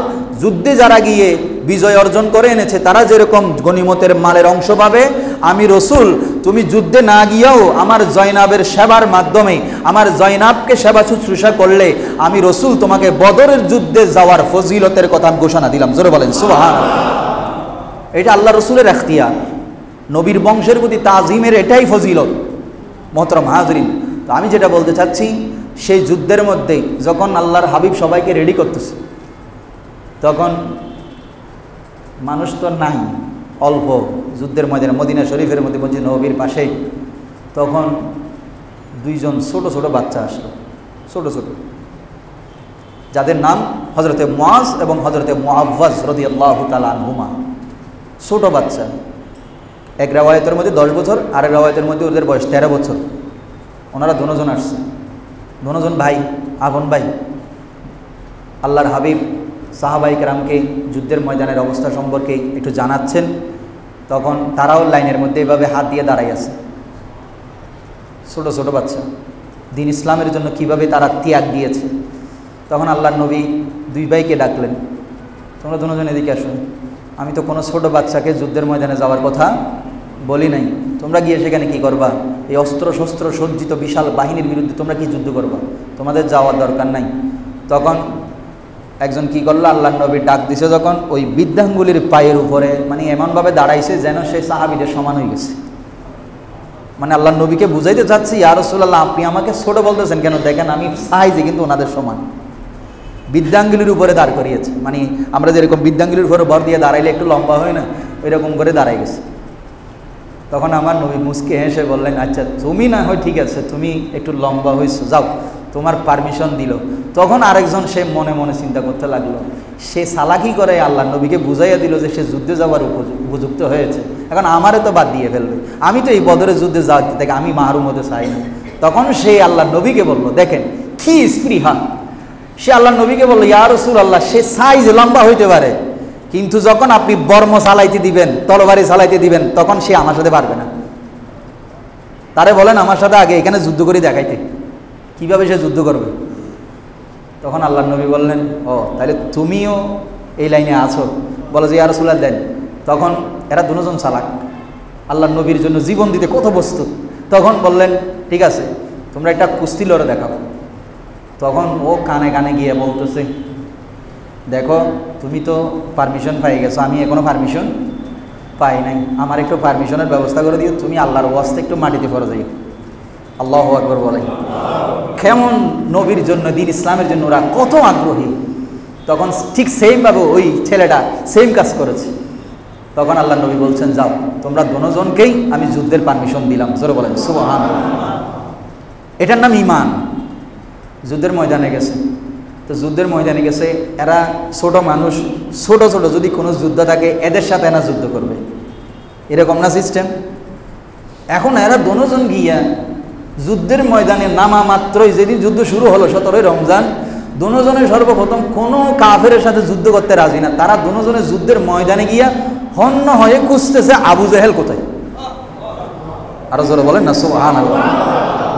Speaker 1: যুদ্ধে যারা গিয়ে বিজয় অর্জন করে এনেছে, তারা যেরকম গনিমতের মালের অংশ পাবে, আমি রসুল তুমি যুদ্ধে না গিয়েও আমার জয়নাবের সেবার মাধ্যমে, আমার জয়নাবকে সেবা শুশ্রূষা করলে, আমি রসুল তোমাকে বদরের যুদ্ধে যাওয়ার ফজিলতের কথা আমি ঘোষণা দিলাম। জোরে বলেন সুবহানাল্লাহ। এটা আল্লাহ রসুলের এখতিয়ার, নবীর বংশের প্রতি তাজিমের এটাই ফজিলত। মোহতরম হাজরিন, তো আমি যেটা বলতে চাচ্ছি, সেই যুদ্ধের মধ্যে যখন আল্লাহর হাবিব সবাইকে রেডি করতেছে, তখন মানুষ তো নাই, অল্প। যুদ্ধের ময়দানে মদিনা শরীফের মধ্যে, মসজিদ নববীর পাশেই, তখন 2জন ছোট ছোট বাচ্চা আসলো, ছোট ছোট, যাদের নাম হযরতে মুআজ এবং হযরতে মুআওয়াজ রাদিয়াল্লাহু তাআলা আনহুমা। ছোট বাচ্চা, এক রাওয়ায়াতের মধ্যে 10 বছর, আর এক রাওয়ায়াতের মধ্যে ওদের বয়স 13 বছর। ওনারা দুজন আসছে দুজন ভাই, আপন ভাই। আল্লাহর হাবিব সাহাবায়ে কেরামকে যুদ্ধের ময়দানের অবস্থা সম্পর্কে একটু জানাচ্ছেন। তখন তারাও লাইনের মধ্যে এভাবে হাত দিয়ে দাঁড়াই আছে, ছোট ছোট বাচ্চা, দিন ইসলামের জন্য কিভাবে তারা ত্যাগ দিয়েছে। তখন আল্লাহর নবী দুই ভাইকে ডাকলেন, তোমরা দুজন এদিকে আসো, আমি তো কোনো ছোট বাচ্চাকে যুদ্ধের ময়দানে যাওয়ার কথা বলি নাই, তোমরা গিয়ে সেখানে কি করবা? এই অস্ত্র শস্ত্র সজ্জিত বিশাল বাহিনীর বিরুদ্ধে তোমরা কি যুদ্ধ করবা? তোমাদের যাওয়ার দরকার নাই। তখন একজন কি করলো, আল্লাহর নবী ডাক দিছে যখন, ওই বৃদ্ধাঙ্গুলির পায়ের উপরে মানে এমনভাবে দাঁড়াইছে যেন সে সাহাবীদের সমান হয়ে গেছে। মানে আল্লাহর নবীকে বুঝাইতে চাচ্ছি, ইয়া রাসূলুল্লাহ আপনি আমাকে ছোট বলতেছেন কেন? দেখেন আমি সাইজে কিন্তু ওনাদের সমান। বৃদ্ধাঙ্গুলির উপরে দাঁড় করিয়েছে, মানে আমরা যেরকম বৃদ্ধাঙ্গুলির উপরে ভর দিয়ে দাঁড়াইলে একটু লম্বা হয় না, ওইরকম করে দাঁড়াই গেছে। তখন আমার নবী মুস্কি হেসে বললেন, আচ্ছা তুমি না হয় ঠিক আছে, তুমি একটু লম্বা হয়েছো, যাও তোমার পারমিশন দিল। তখন আরেকজন সে মনে মনে চিন্তা করতে লাগলো, সে চালাকি করে আল্লাহর নবীকে বুঝাইয়া দিল যে সে যুদ্ধে যাওয়ার উপযুক্ত হয়েছে, এখন আমারে তো বাদ দিয়ে ফেলবে, আমি তো এই বদরের যুদ্ধে যাওয়ার থেকে আমি মাহরুম হতে চাই না। তখন সে আল্লাহর নবীকে বলল, দেখেন কি স্পৃহা, সে আল্লাহর নবীকে বলল, ইয়া রাসূলুল্লাহ সে সাইজ লম্বা হইতে পারে, কিন্তু যখন আপনি বর্ম চালাইতে দিবেন, তরবারি চালাইতে দিবেন, তখন সে আমার সাথে পারবে না। তারে বলেন আমার সাথে আগে এখানে যুদ্ধ করে দেখাইতে, কিভাবে সে যুদ্ধ করবে। তখন আল্লাহর নবী বললেন, ও তাহলে তুমিও এই লাইনে আছো, বলো যে ইয়া রাসূলুল্লাহ দেন। তখন এরা দুজন চালাক, আল্লাহর নবীর জন্য জীবন দিতে কত প্রস্তুত। তখন বললেন ঠিক আছে, তোমরা একটা কুস্তি লড়ে দেখাবো। তখন ও কানে কানে গিয়ে বলতেছে, দেখো তুমি তো পারমিশন পাই গেছো, আমি এখনো পারমিশন পাই নাই, আমার একটু পারমিশনের ব্যবস্থা করে দিও, তুমি আল্লাহর ওয়াস্তে একটু মাটিতে পড়ে যাই। আল্লাহু আকবার বলে। কেমন নবীর জন্য, দিন ইসলামের জন্য ওরা কত আগ্রহী। তখন ঠিক সেমভাবে ওই ছেলেটা সেম কাজ করেছে। তখন আল্লাহর নবী বলছেন, যাও তোমরা দুজনকেই আমি যুদ্ধের পারমিশন দিলাম। জোরে বলেন সুবহানাল্লাহ। এটার নাম ঈমান। যুদ্ধের ময়দানে গেছে, তো যুদ্ধের ময়দানে গেছে, এরা ছোট মানুষ, ছোট ছোট যদি কোনো যুদ্ধ থাকে এদের সাথে এরা যুদ্ধ করবে, এরকম না সিস্টেম। এখন এরা দুজন গিয়া যুদ্ধের ময়দানে নামা মাত্রই, যেদিন যুদ্ধ শুরু হলো 17ই রমজান, দুজনে সর্বপ্রথম কোনো কাফেরের সাথে যুদ্ধ করতে রাজি না। তারা দুজনে যুদ্ধের ময়দানে গিয়া হন্য হয়ে খুঁজতেছে আবু জেহেল কোথায়। আরো জোরে বলেন না সুবহানাল্লাহ।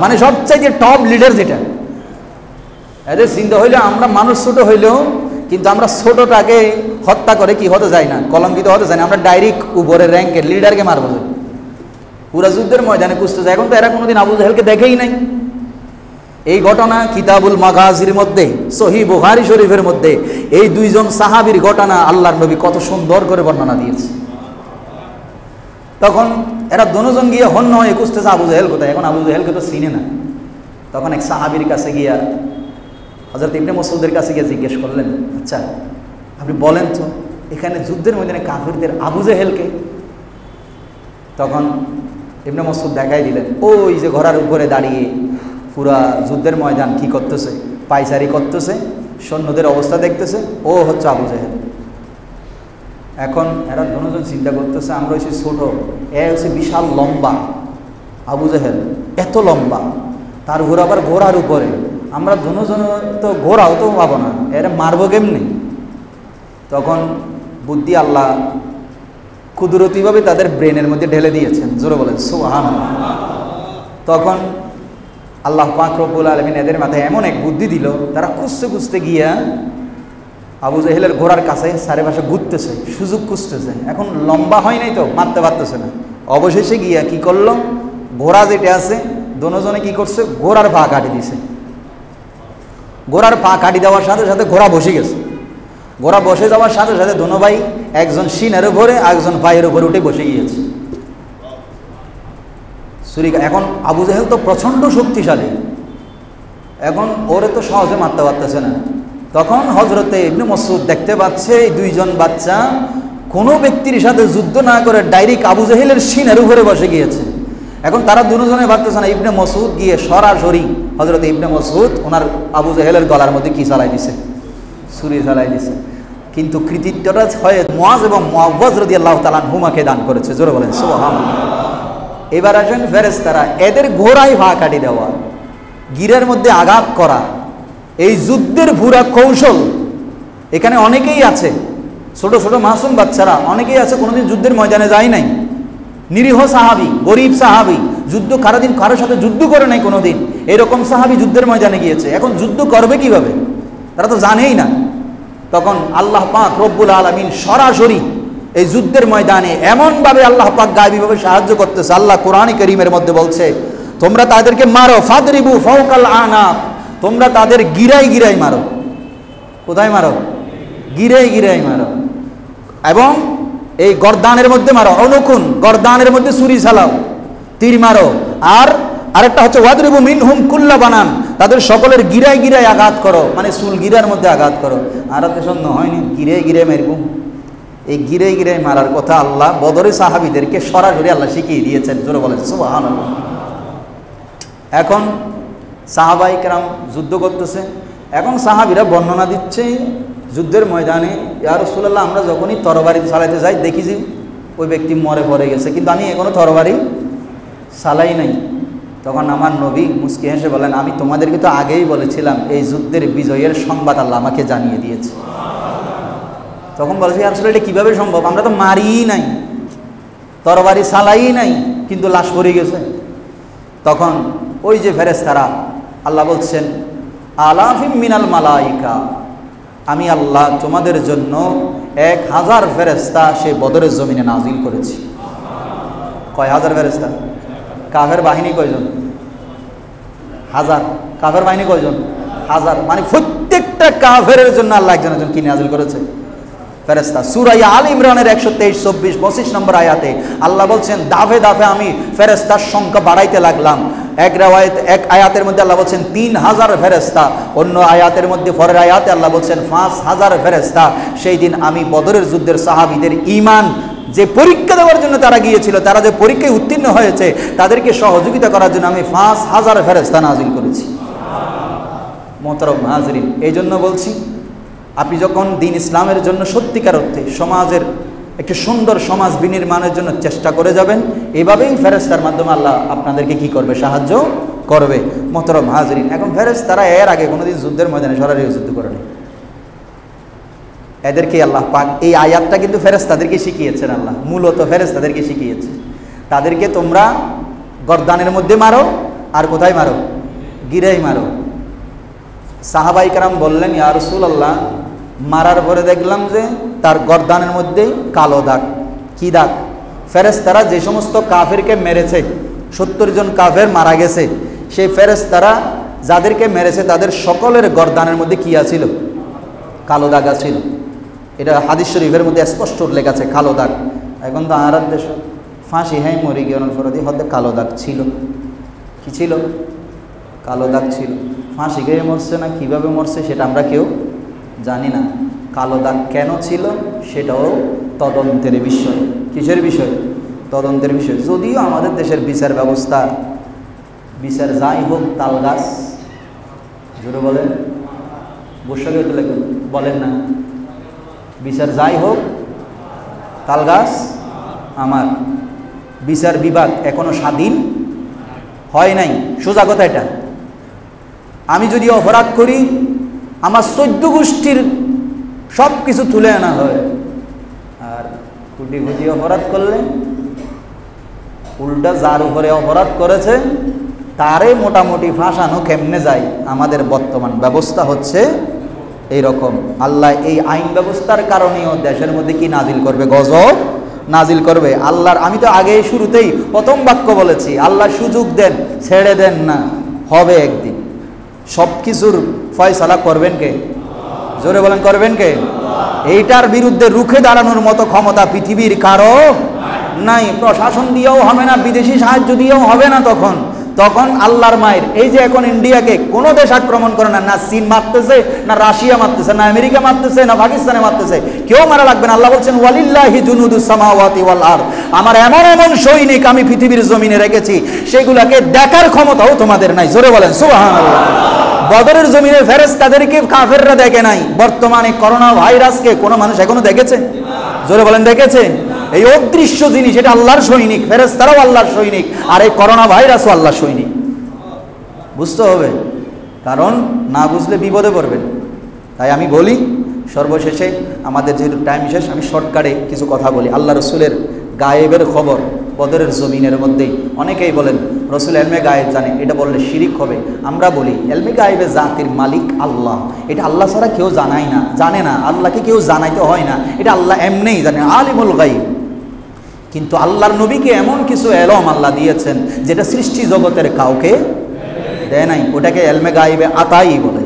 Speaker 1: মানে সবচাইতে টপ লিডার যেটা, এদের চিন্তা হইলে আমরা মানুষ ছোট হইলেও কিন্তু আমরা ছোটটাকে হত্যা করে কি হতে যাই না, কলঙ্কিত হতে যাই না, আমরা ডাইরেক্ট উপরের র্যাঙ্কের লিডারকে মারবো। পুরা যুদ্ধের ময়দানে খুঁজতে যায়। এখন তো এরা কোনোদিন আবু জেহেলকে দেখেই নাই। এই ঘটনা কিতাবুল মাগাজির মধ্যে, সহিহ বুখারী শরীফের মধ্যে এই দুইজন সাহাবীর ঘটনা আল্লাহর নবী কত সুন্দর করে বর্ণনা দিয়েছে। তখন এরা দুজন গিয়ে হন্য হয়ে খুঁজতেছে আবু জেহেল কোথায়। এখন আবু জেহেলকে তো চিনে না। তখন এক সাহাবীর কাছে গিয়া, হযরত ইবনে মাসউদের কাছে গিয়ে জিজ্ঞেস করলেন, আচ্ছা আপনি বলেন তো এখানে যুদ্ধের ময়দানে কাফিরদের আবু জেহেলকে? তখন ইবনে মাসউদ দেখাই দিলেন, ওই যে ঘোড়ার উপরে দাঁড়িয়ে পুরা যুদ্ধের ময়দান কি করতেছে, পাইচারি করতেছে, সৈন্যদের অবস্থা দেখতেছে, ও হচ্ছে আবু জেহেল। এখন এরা দুজন চিন্তা করতেছে, আমরা হচ্ছে ছোট, এ হচ্ছে বিশাল লম্বা, আবু জেহেল এত লম্বা, তার উপর আবার ঘোড়ার উপরে, আমরা দুজন তো ঘোড়াও তো পাবো না, এরা মারবো কেমনি? তখন বুদ্ধি আল্লাহ কুদরতিভাবে তাদের ব্রেনের মধ্যে ঢেলে দিয়েছেন। জোরে বলেন সুবহানাল্লাহ। তখন আল্লাহ পাক রব্বুল আলামিন এদের মাথায় এমন এক বুদ্ধি দিল, তারা খুঁজতে খুঁজতে গিয়া আবু জেহেলের ঘোড়ার কাছে চারিপাশে ঘুরতেছে, সুযোগ খুঁজতেছে। এখন লম্বা হয় নাই তো, মারতে পারতেছে না। অবশেষে গিয়া কি করলো, ঘোড়া যেটা আছে দুজনে কি করছে, ঘোড়ার পা কাটি দিছে। ঘোড়ার পা কাটি দেওয়ার সাথে সাথে ঘোড়া বসে গেছে। ঘোড়া বসে যাওয়ার সাথে সাথে দোনো ভাই, একজন সিনের উপরে একজন পায়ের উপরে উঠে বসে গিয়েছে। এখন আবু জেহেল তো প্রচণ্ড শক্তিশালী, এখন ওরে তো সহজে মারতে পারতেছে না। তখন হযরতে ইবনে মাসউদ দেখতে পাচ্ছে এই দুইজন বাচ্চা কোনো ব্যক্তির সাথে যুদ্ধ না করে ডাইরেক্ট আবু জেহেলের সিনের উপরে বসে গিয়েছে। এখন তারা দুজনে ভাবতেছে না, ইবনে মাসউদ গিয়ে সরাসরি হযরতে ইবনে মাসউদ ওনার আবু জেহেলের গলার মধ্যে কি চালাই দিছে, ছুরি চালাই দিছে। কিন্তু কৃতিত্বটা হয় মুআজ এবং মুআওয়াজ রাদিয়াল্লাহু তাআলা আনহুমাকে দান করেছে। জোরে বলেন সুবহানাল্লাহ। এবার আসেন ফেরেশতারা, এদের ঘোড়ায় পা কাটি দেওয়া। গিরার মধ্যে আঘাত করা, এই যুদ্ধের পুরা কৌশল এখানে অনেকেই আছে, ছোট ছোট মাসুম বাচ্চারা অনেকেই আছে কোনোদিন যুদ্ধের ময়দানে যায় নাই, নিরীহ সাহাবী, গরিব সাহাবী, যুদ্ধ কারোর সাথে যুদ্ধ করে নাই কোনোদিন, এরকম সাহাবী যুদ্ধের ময়দানে গিয়েছে। এখন যুদ্ধ করবে কিভাবে, তারা তো জানেই না। তখন আল্লাহ পাক রব্বুল আলামিন সরাসরি এই যুদ্ধের ময়দানে এমনভাবে আল্লাহ পাক গায়বীভাবে সাহায্য করতেছে। আল্লাহ কোরআন কারীমের মধ্যে বলছে, তোমরা তাদেরকে মারো, ফাদরিবু ফাওকাল আনাক, তোমরা তাদের গিরায় গিরায় মারো। কোথায় মারো? গিরায় গিরায় মারো। এবং এই গর্দানের মধ্যে মারো, অনুকুন গর্দানের মধ্যে ছুরি চালাও, তীর মারো। আর আরেকটা হচ্ছে ওয়াদরিবু মিনহুম কুল্লা বানান, তাদের সকলের গিরায় গিরায় আঘাত করো, মানে চুল গিরার মধ্যে আঘাত করো। আর দেশন হয়নি গিরায় গিরায় মারবো, এই গিরায় গিরায় মারার কথা আল্লাহ বদরের সাহাবীদেরকে সরাসরি আল্লাহ শিখিয়ে দিয়েছেন। জোরে বলেন সুবহানাল্লাহ। এখন সাহাবায়ে কেরাম যুদ্ধ করতেছে, এখন সাহাবীরা বর্ণনা দিচ্ছে যুদ্ধের ময়দানে, ইয়া রাসূলুল্লাহ আমরা যখনই তরবারি চালাতে যাই দেখি যে ওই ব্যক্তি মরে পড়ে গেছে, কিন্তু আমি এখনো তরবারি চালাই নাই। তখন আমার নবী মুস্কি হেসে বলেন, আমি তোমাদেরকে তো আগেই বলেছিলাম এই যুদ্ধের বিজয়ের সংবাদ আল্লাহ আমাকে জানিয়ে দিয়েছে। তখন বলেছি ইয়া রাসূলুল্লাহ এটা কীভাবে সম্ভব, আমরা তো মারিই নাই, তরবারি চালাই নাই, কিন্তু লাশ পড়ে গেছে। তখন ওই যে ফেরেশতারা, আল্লাহ বলছেন আলাফিম মিনাল মালাইকা, আমি আল্লাহ তোমাদের জন্য 1000 ফেরেশতা সেই বদরের জমিনে নাজিল করেছি। কয় হাজার ফেরেশতা? কাফের বাহিনী কয়জন? 1000। কাফের বাহিনী কয়জন? 1000। মানে প্রত্যেকটা কাফেরের জন্য আল্লাহ একজন কি নাজিল করেছে? ফেরেশতা। সূরা আল ইমরানের 123, 24, 25 নম্বর আয়াতে আল্লাহ বলছেন দাফে দাফে আমি ফেরেশতার সংখ্যা বাড়াইতে লাগলাম। এক আয়াতের মধ্যে আল্লাহ বলছেন 3000 ফেরেশতা, অন্য আয়াতের মধ্যে পরের আয়াতে আল্লাহ বলছেন 5000 ফেরেশতা। সেই দিন আমি বদরের যুদ্ধের সাহাবীদের ঈমান যে পরীক্ষা দেওয়ার জন্য তারা গিয়েছিল, তারা যে পরীক্ষায় উত্তীর্ণ হয়েছে, তাদেরকে সহযোগিতা করার জন্য আমি 5000 ফেরেশতা নাজিল করেছি। মোহতারাম হাজরিন, এই জন্য বলছি আপনি যখন দিন ইসলামের জন্য সত্যিকার অর্থে সমাজের একটি সুন্দর সমাজ বিনির্মাণের জন্য চেষ্টা করে যাবেন, এভাবেই ফেরেশতার মাধ্যমে আল্লাহ আপনাদেরকে কি করবে? সাহায্য করবে। মোহতারাম হাজরিন, এখন ফেরেশতারা এর আগে কোনোদিন যুদ্ধের ময়দানে সরাসরি যুদ্ধ করেনি। এদেরকে আল্লাহ পাক এই আয়াতটা কিন্তু ফেরেশতাদেরকে শিখিয়েছেন। আল্লাহ মূলত ফেরেশতাদেরকে শিখিয়েছে, তাদেরকে তোমরা গর্দানের মধ্যে মারো, আর কোথায় মারো? গিরায় মারো। সাহাবায়ে কেরাম বললেন ইয়া রাসূলুল্লাহ, মারার পরে দেখলাম যে তার গর্দানের মধ্যে কালো দাগ। কি দাগ? ফেরেশতারা যে সমস্ত কাফেরকে মেরেছে, 70 জন কাফের মারা গেছে, সেই ফেরেশতারা যাদেরকে মেরেছে তাদের সকলের গর্দানের মধ্যে কি আছিল? কালো দাগ আছিল। এটা হাদিস শরীফের মধ্যে স্পষ্ট উল্লেখ আছে, কালো দাগ। এখন তো আর দেশ ফাঁসি হ্যাঁ মরে গিয়ে অনফরদি হতে কালো দাগ ছিল। কি ছিল? কালো দাগ ছিল। ফাঁসি খেয়ে মরছে না কিভাবে মরছে সেটা আমরা কেউ জানি না। কালো দাগ কেন ছিল সেটাও তদন্তের বিষয়। কিসের বিষয়? তদন্তের বিষয়। যদিও আমাদের দেশের বিচার ব্যবস্থা, বিচার যাই হোক তাল গাছ, জোরে বলেন, বসে বলেন না, বিচার যাই হোক তাল গাছ আমার। বিচার বিভাগ এখনো স্বাধীন হয় নাই, সোজা কথা এটা। আমি যদি অপরাধ করি, আমার 14 গোষ্ঠীর সব কিছু তুলে আনা হয়, আর কুটি কুটি অপরাধ করলে উল্টা যার উপরে অপরাধ করেছে তারে মোটামুটি ফাঁসানো কেমনে যায়। আমাদের বর্তমান ব্যবস্থা হচ্ছে এইরকম। আল্লাহ এই আইন ব্যবস্থার কারণেও দেশের মধ্যে কি নাজিল করবে? গজব নাজিল করবে। আল্লাহর, আমি তো আগে শুরুতেই প্রথম বাক্য বলেছি, আল্লাহ সুযোগ দেন, ছেড়ে দেন না, হবে একদিন। সব কিছুর ফয়সালা করবেন কে? জোরে বলেন, করবেন কে? এইটার বিরুদ্ধে রুখে দাঁড়ানোর মতো ক্ষমতা পৃথিবীর কারো নাই। প্রশাসন দিয়েও হবে না, বিদেশি সাহায্য দিয়েও হবে না। তখন আল্লাহর মায়ের, এই যে এখন ইন্ডিয়াকে কোনো দেশ আক্রমণ করে না, না চীন মারতেছে, না রাশিয়া মারতেছে, না আমেরিকা মারতেছে, না পাকিস্তানে মারতেছে, কেউ মারা লাগবে না। আল্লাহ বলছেন ওয়ালিল্লাহি জুনুদুস সামাওয়াতি ওয়াল আরদ, আমার এমন এমন সৈনিক আমি পৃথিবীর জমিনে রেখেছি, সেগুলাকে দেখার ক্ষমতাও তোমাদের নাই। জোরে বলেন সুবহানাল্লাহ। বদরের জমিনে ফেরেশতাদেরকে কাফেররা দেখে নাই। বর্তমানে করোনা ভাইরাসকে কোনো মানুষ এখনো দেখেছে? জোরে বলেন, দেখেছে? এই অদৃশ্য জিনিস, এটা আল্লাহর সৈনিক, ফেরেশতারাও আল্লাহর সৈনিক, আর এই করোনা ভাইরাসও আল্লাহর সৈনিক। বুঝতে হবে, কারণ না বুঝলে বিপদে পড়বেন। তাই আমি বলি সর্বশেষে, আমাদের যেহেতু টাইম শেষ, আমি শর্টকাটে কিছু কথা বলি। আল্লাহ রসুলের গায়েবের খবর বদরের জমিনের মধ্যেই অনেকেই বলেন রসুল এলমে গায়েব জানে, এটা বললে শিরিক হবে। আমরা বলি এলমে গায়েবের জাতির মালিক আল্লাহ, এটা আল্লাহ ছাড়া কেউ জানে না, আল্লাহকে কেউ জানাইতে হয় না, এটা আল্লাহ এমনিই জানে, আলিমুল গায়েব। কিন্তু আল্লাহর নবীকে এমন কিছু এলম আল্লাহ দিয়েছেন যেটা সৃষ্টি জগতের কাউকে দেয় নাই, ওটাকে এলমে গায়েবে আতাই বলে,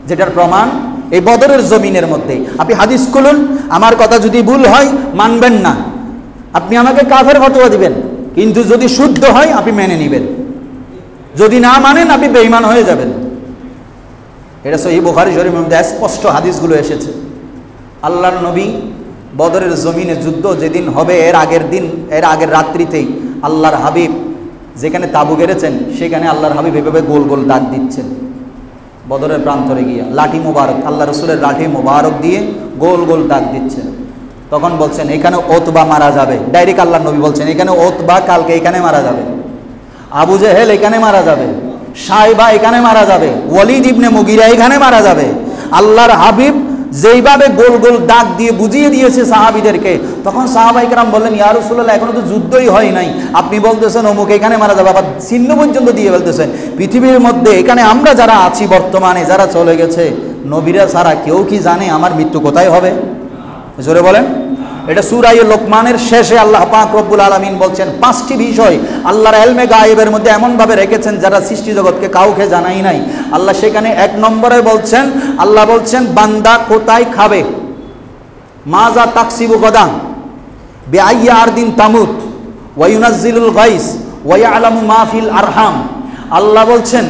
Speaker 1: যেটার প্রমাণ এই বদরের জমিনের মধ্যে। আপনি হাদিস খুলুন, আমার কথা যদি ভুল হয় মানবেন না, আপনি আমাকে কাফের ফতোয়া দিবেন, কিন্তু যদি শুদ্ধ হয় আপনি মেনে নেবেন, যদি না মানেন আপনি বেঈমান হয়ে যাবেন। এটা সহিহ বুখারী শরীফের মধ্যে স্পষ্ট হাদিসগুলো এসেছে। আল্লাহর নবী বদরের জমিনে যুদ্ধ যেদিন হবে এর আগের রাত্রিতেই আল্লাহর হাবিব যেখানে তাবু গেড়েছেন সেখানে আল্লাহর হাবিব এভাবে গোল গোল দাগ দিচ্ছেন বদরের প্রান্তরে গিয়ে, লাঠি মোবারক, আল্লাহ রসুলের লাঠি মোবারক দিয়ে গোল গোল দাগ দিচ্ছেন। তখন বলছেন এখানে ওতবা মারা যাবে, ডাইরেক্ট আল্লাহ নবী বলছেন এখানে ওতবা কালকে এখানে মারা যাবে, আবু জেহেল এখানে মারা যাবে, সাইবা এখানে মারা যাবে, ওয়ালিদ ইবনে মুগিরা এখানে মারা যাবে। আল্লাহর হাবিব যেইভাবে গোল গোল দাগ দিয়ে বুঝিয়ে দিয়েছে সাহাবীদেরকে, তখন সাহাবায়ে কেরাম বললেন ইয়া রাসূলুল্লাহ এখনো তো যুদ্ধই হয় নাই, আপনি বলতেছেন অমুক এখানে মারা যাবে, আবার চিহ্ন পর্যন্ত দিয়ে বলতেছেন। পৃথিবীর মধ্যে এখানে আমরা যারা আছি বর্তমানে, যারা চলে গেছে, নবীরা ছাড়া কেউ কি জানে আমার মৃত্যু কোথায় হবে? জোরে বলেন। এটা সূরা লোকমানের শেষে আল্লাহ পাক রব্বুল আলামিন বলছেন 5টি বিষয় আল্লাহর ইলমে গায়েবের মধ্যে এমনভাবে রেখেছেন যারা সৃষ্টি জগৎকে কাউকে জানাই নাই। আল্লাহ সেখানে 1 নম্বরে বলছেন, আল্লাহ বলছেন বান্দা কোথায় খাবে, মাজা তাকসিবু গাদা, বিআইয়ি আরদিন তামুত, ওয়া ইউনাজ্জিলুল গাইস, ওয়া ইয়ালামু মা ফিল আরহাম। আল্লাহ বলছেন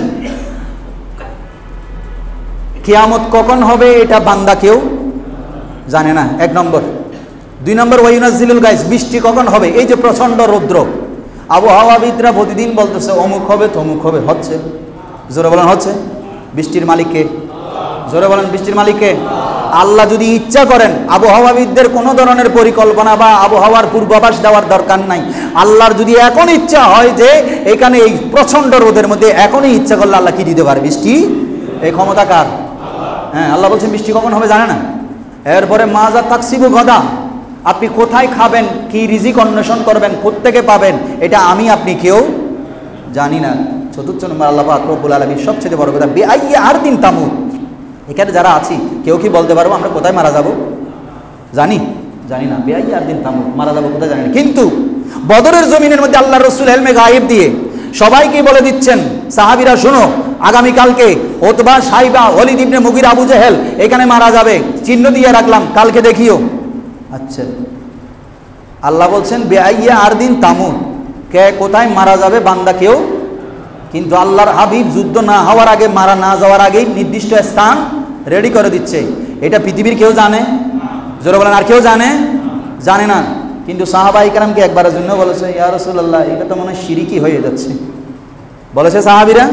Speaker 1: কিয়ামত কখন হবে এটা বান্দা কেউ জানে না, 1 নম্বর। 2 নম্বর ওয়া ইউনাজ্জিলুল গাইস, বৃষ্টি কখন হবে, এই যে প্রচণ্ড রৌদ্র, আবহাওয়াবিদরা প্রতিদিন বলতেছে অমুক হবে তমুক হবে, হচ্ছে। জোরে বলেন হচ্ছে। বৃষ্টির মালিককে? জোরে বলেন বৃষ্টির মালিককে? আল্লাহ যদি ইচ্ছা করেন, আবহাওয়াবিদদের কোনো ধরনের পরিকল্পনা বা আবহাওয়ার পূর্বাভাস দেওয়ার দরকার নাই। আল্লাহর যদি এখন ইচ্ছা হয় যে এখানে এই প্রচণ্ড রোদের মধ্যে এখনই ইচ্ছা করলে আল্লাহ কি দিতে পারে? বৃষ্টি। এই ক্ষমতা কার? হ্যাঁ, আল্লাহ বলছেন বৃষ্টি কখন হবে জানে না। এরপরে মাজা তাকসিবু গদা, আপনি কোথায় খাবেন, কি রিজিক অন্বেষণ করবেন, কোত্থেকে পাবেন, এটা আমি আপনি কেউ জানি না। 4র্থ নম্বর আল্লাহ পাক রব্বুল আলামিন সবচেয়ে বড় কথা, বিআইয়ি আরদিন তামুত, এখানে যারা আছি কেউ কি বলতে পারবো আমরা কোথায় মারা যাব? জানি না। বিআইয়ি আরদিন তামুত, মারা যাবো কোথায় জানি না। কিন্তু বদরের জমিনের মধ্যে আল্লাহর রাসূল ইলমে গায়েব দিয়ে সবাইকে বলে দিচ্ছেন, সাহাবীরা শোনো, আগামীকালকে ওতবা, সাইবা, ওয়ালিদ ইবনে মুগিরা, আবু জেহেল এখানে মারা যাবে, চিহ্ন দিয়ে রাখলাম, কালকে দেখিও। আচ্ছা, আল্লাহ বলছেন বিআইয়ি আরদিন তামুত, কে কোথায় মারা যাবে বান্দা কেউ, কিন্তু আল্লাহর হাবিব যুদ্ধ না হওয়ার আগে, মারা না যাওয়ার আগেই নির্দিষ্ট স্থান রেডি করে দিচ্ছে। এটা পৃথিবীর কেউ জানে? জোরে বলেন, আর কেউ জানে না। কিন্তু সাহাবায়ে কেরামকে একবারের জন্য বলেছে ইয়া রাসূলুল্লাহ এটা তো মনে হয় শিরকি হয়ে যাচ্ছে, বলেছে সাহাবীরা।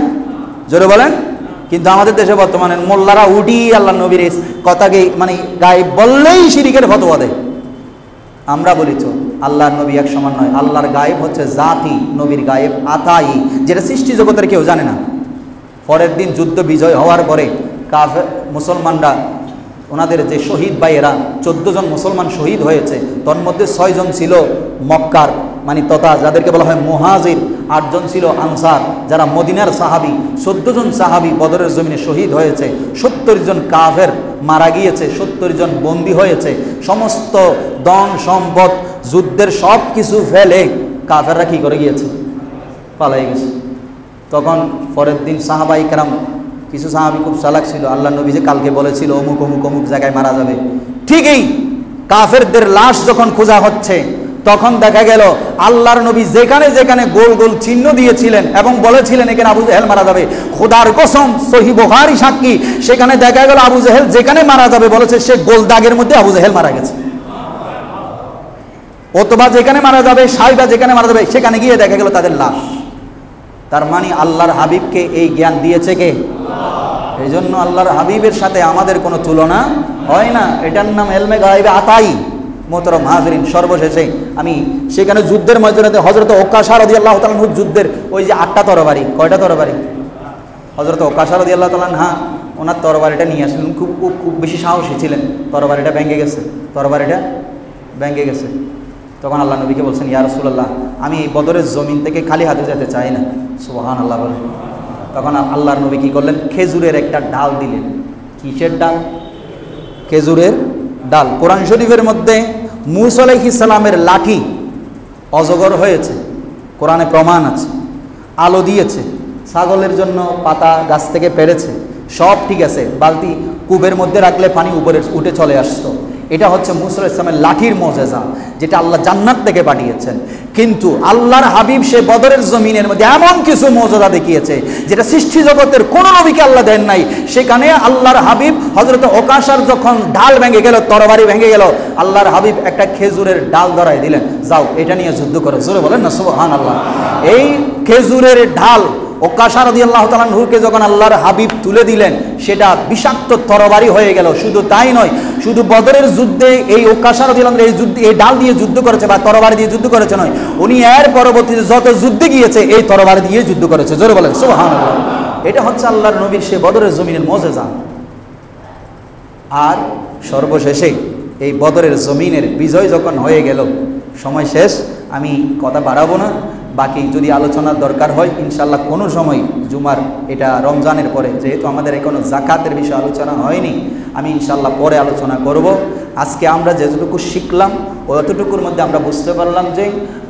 Speaker 1: জোরে বলেন। কিন্তু আমাদের দেশে বর্তমানে মোল্লারা উঠি আল্লাহ নবীর কথাকে মানে গায়েব বললেই শিরকের ফতোয়া দেয়। আমরা বলি তো আল্লাহর নবী এক সমান নয়, আল্লাহর গায়েব হচ্ছে জাতি, নবীর গায়েব আতাই, যেটা সৃষ্টি জগতের কেউ জানে না। পরের দিন যুদ্ধ বিজয় হওয়ার পরে কাফের মুসলমানরা, ওনাদের যে শহীদ ভাইয়েরা, 14 জন মুসলমান শহীদ হয়েছে, তন্মধ্যে 6 জন ছিল মক্কার মানে তথা যাদেরকে বলা হয় মুহাজির, 8 জন ছিল আনসার যারা মদিনার সাহাবী। 14 জন সাহাবী বদরের জমিনে শহীদ হয়েছে, 70 জন কাফের মারা গিয়েছে, 70 জন বন্দী হয়েছে। সমস্ত ধন সম্পদ যুদ্ধের সব কিছু ফেলে কাফেররা কি করে গিয়েছে? পালাই গেছে। তখন পরের দিন সাহাবায়ে কেরাম, কিছু সাহাবী খুব চালাক ছিল, আল্লাহ নবী যে কালকে বলেছিল অমুক অমুক অমুক জায়গায় মারা যাবে, ঠিকই কাফেরদের লাশ যখন খোঁজা হচ্ছে তখন দেখা গেল আল্লাহর নবী যেখানে যেখানে গোল গোল চিহ্ন দিয়েছিলেন এবং বলেছিলেন এখানে আবু জেহেল মারা যাবে, খোদার কসম সহিহ বুখারী সাক্ষী, সেখানে দেখা গেল আবু জেহেল যেখানে মারা যাবে বলেছে সে গোল দাগের মধ্যে আবু জেহেল মারা গেছে। অথবা যেখানে মারা যাবে, সাইবা যেখানে মারা যাবে, সেখানে গিয়ে দেখা গেল তাদের লাশ। তার মানে আল্লাহর হাবিবকে এই জ্ঞান দিয়েছে কে? এই জন্য আল্লাহর হাবিবের সাথে আমাদের কোনো তুলনা হয় না। এটার নাম ইলমে গায়েবে আতাই। মোহতারাম হাজরিন, সর্বশেষে আমি সেখানে যুদ্ধের ময়দানে হযরত ওকাশা রাদিয়াল্লাহু তাআলা যুদ্ধের ওই যে 8টা তরবারি, কয়টা তরবারি? হযরত ওকাশা রাদিয়াল্লাহু তাআলা আনহা ওনার তরবারিটা নিয়ে আসলেন, খুব বেশি সাহসী ছিলেন, তরবারিটা ভেঙে গেছে। তখন আল্লাহ নবীকে বলছেন, ইয়া রাসূলুল্লাহ, আমি এই বদরের জমিন থেকে খালি হাতে যেতে চাই না। সুবহানাল্লাহ বলে। তখন আল্লাহর নবী কী করলেন? খেজুরের একটা ডাল দিলেন। কিসের ডাল? খেজুরের ডাল। কোরআন শরীফের মধ্যে মূসা আলাইহিস সালামের লাঠি অজগর হয়েছে, কোরআনে প্রমাণ আছে। আলো দিয়েছে, ছাগলের জন্য পাতা গাছ থেকে পেড়েছে, সব ঠিক আছে। বালতি কূপের মধ্যে রাখলে পানি উপরে উঠে চলে আসতো। এটা হচ্ছে মূসা আলাইহিস সালামের লাঠির মুজিজা, যেটা আল্লাহ জান্নাত থেকে পাঠিয়েছেন। কিন্তু আল্লাহর হাবিব সে বদরের জমিনের মধ্যে এমন কিছু মুজিজা দেখিয়েছে যেটা সৃষ্টি জগতের কোন নবীকে আল্লাহ দেন নাই। সেখানে আল্লাহর হাবিব হযরত ওকাশার যখন ঢাল ভেঙে গেল, তরবারি ভেঙে গেল, আল্লাহর হাবিব একটা খেজুরের ডাল ধরাই দিলেন, যাও এটা নিয়ে যুদ্ধ করো। জোরে বলেন না সুবহানাল্লাহ। এই খেজুরের ঢাল ওকাশা রাদিয়াল্লাহু তাআলা আনহুকে যখন আল্লাহর হাবিব তুলে দিলেন, সেটা বিষাক্ত তরবারি হয়ে গেল। শুধু তাই নয়, শুধু বদরের যুদ্ধে এই ওকাশা রাদিয়াল্লাহু তাআলা এই ডাল দিয়ে যুদ্ধ করেছে বা তরবারি দিয়ে যুদ্ধ করেছে নয়, উনি এর পরবর্তীতে যত যুদ্ধে গিয়েছে এই তরবারি দিয়ে যুদ্ধ করেছে। জোরে বলেন সুবহানাল্লাহ। এটা হচ্ছে আল্লাহর নবীর সে বদরের জমিনের মুজিজা। আর সর্বশেষে এই বদরের জমিনের বিজয় যখন হয়ে গেল, সময় শেষ, আমি কথা বাড়াবো না। বাকি যদি আলোচনার দরকার হয় ইনশাল্লাহ কোনো সময় জুমার, এটা রমজানের পরে, যেহেতু আমাদের এখনো জাকাতের বিষয়ে আলোচনা হয়নি, আমি ইনশাল্লাহ পরে আলোচনা করব। আজকে আমরা যেটুকু শিখলাম অতটুকুর মধ্যে আমরা বুঝতে পারলাম যে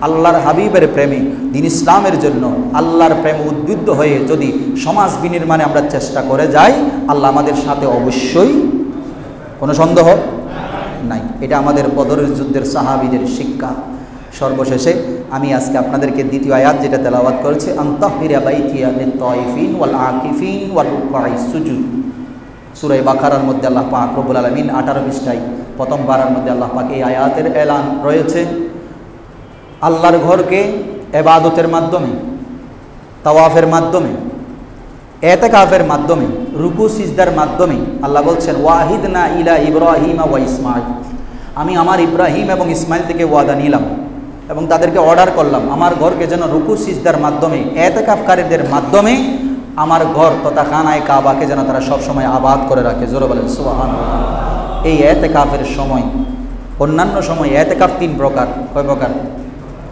Speaker 1: আল্লাহর হাবিবের প্রেমে, দ্বীন ইসলামের জন্য আল্লাহর প্রেমে উদ্বুদ্ধ হয়ে যদি সমাজ বিনির্মাণে আমরা চেষ্টা করে যাই, আল্লাহ আমাদের সাথে অবশ্যই, কোনো সন্দেহ নাই। এটা আমাদের বদরের যুদ্ধের সাহাবীদের শিক্ষা। সর্বশেষে আমি আজকে আপনাদেরকে দ্বিতীয় আয়াত যেটা তেলাওয়াত করেছি, আনতাহিরা বাইতিয়া লিত-তাইফিন ওয়াল আকিফিন ওয়ার রুকআইস সুজুদ, সূরা বাকারার মধ্যে আল্লাহ পাক রব্বুল আলামিন 18 পৃষ্ঠায় প্রথম বারের মধ্যে আল্লাহ পাক এই আয়াতের এলান রয়েছে। আল্লাহর ঘরকে ইবাদতের মাধ্যমে, তাওয়াফের মাধ্যমে, ইতিকাফের মাধ্যমে, রুকু সিজদার মাধ্যমে আল্লাহ বলছেন, ওয়াহিদনা ইলা ইব্রাহিম ওয়া ইসমাঈল, আমি আমার ইব্রাহিম এবং ইসমাইল থেকে ওয়াদা নিলাম এবং তাদেরকে অর্ডার করলাম আমার ঘরকে যেন রুকু সিজদার মাধ্যমে, ইতিকাফকারীদের মাধ্যমে আমার ঘর তথা খানায়ে কাবাকে যেন তারা সবসময় আবাদ করে রাখে। জোরে বলেন সুবহানাল্লাহ। এই ইতিকাফের সময়, অন্যান্য সময় ইতিকাফ 3 প্রকার। কয় প্রকার?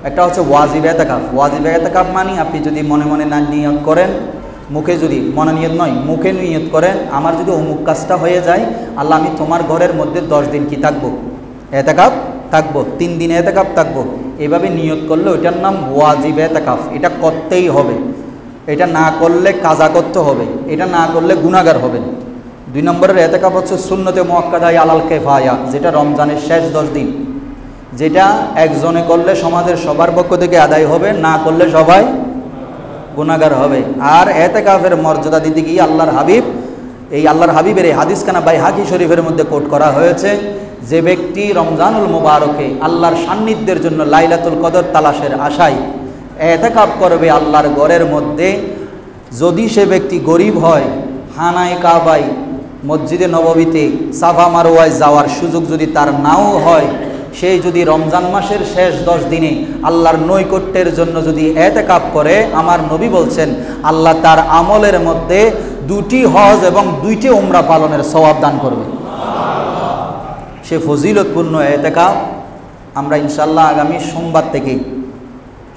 Speaker 1: একটা হচ্ছে ওয়াজিব ইতিকাফ। ওয়াজিব ইতিকাফ মানে আপনি যদি মনে মনে না নিয়ত করেন, মুখে যদি মনে নিয়ত নয়, মুখে নিয়ত করেন, আমার যদি অমুক কাজটা হয়ে যায়, আল্লাহ আমি তোমার ঘরের মধ্যে 10 দিন কি থাকবো? ইতিকাফ থাকবো, 3 দিন ইতিকাফ থাকবো। এভাবে নিয়ত করলে ওইটার নাম ওয়াজিব ইতিকাফ। এটা করতেই হবে, এটা না করলে কাজা করতে হবে, এটা না করলে গুনাহগার হবেন। 2 নম্বরের ইতিকাফ হচ্ছে সুন্নতে মুআক্কাদা আলাল কিফায়া, যেটা রমজানের শেষ 10 দিন, যেটা একজনে করলে সমাজের সবার পক্ষ থেকে আদায় হবে, না করলে সবাই গুনাহগার হবে। আর ইতিকাফের মর্যাদা দিতে গিয়ে আল্লাহর হাবিবের এই হাদিসখানা বাইহাকি শরীফের মধ্যে কোট করা হয়েছে, যে ব্যক্তি রমজানুল মুবারকে আল্লাহর সান্নিধ্যের জন্য লাইলাতুল কদর তালাশের আশায় ইতিকাফ করবে আল্লাহর ঘরের মধ্যে, যদি সে ব্যক্তি গরিব হয়, খানায়ে কাবায়, মসজিদে নববীতে, সাফা মারওয়ায় যাওয়ার সুযোগ যদি তার নাও হয়, সেই যদি রমজান মাসের শেষ 10 দিনে আল্লাহর নৈকট্যের জন্য যদি ইতিকাফ করে, আমার নবী বলছেন আল্লাহ তার আমলের মধ্যে 2টি হজ এবং 2টি উমরা পালনের সওয়াব দান করবে। সে ফজিলতপূর্ণ ইতিকাফ আমরা ইনশাল্লাহ আগামী সোমবার থেকে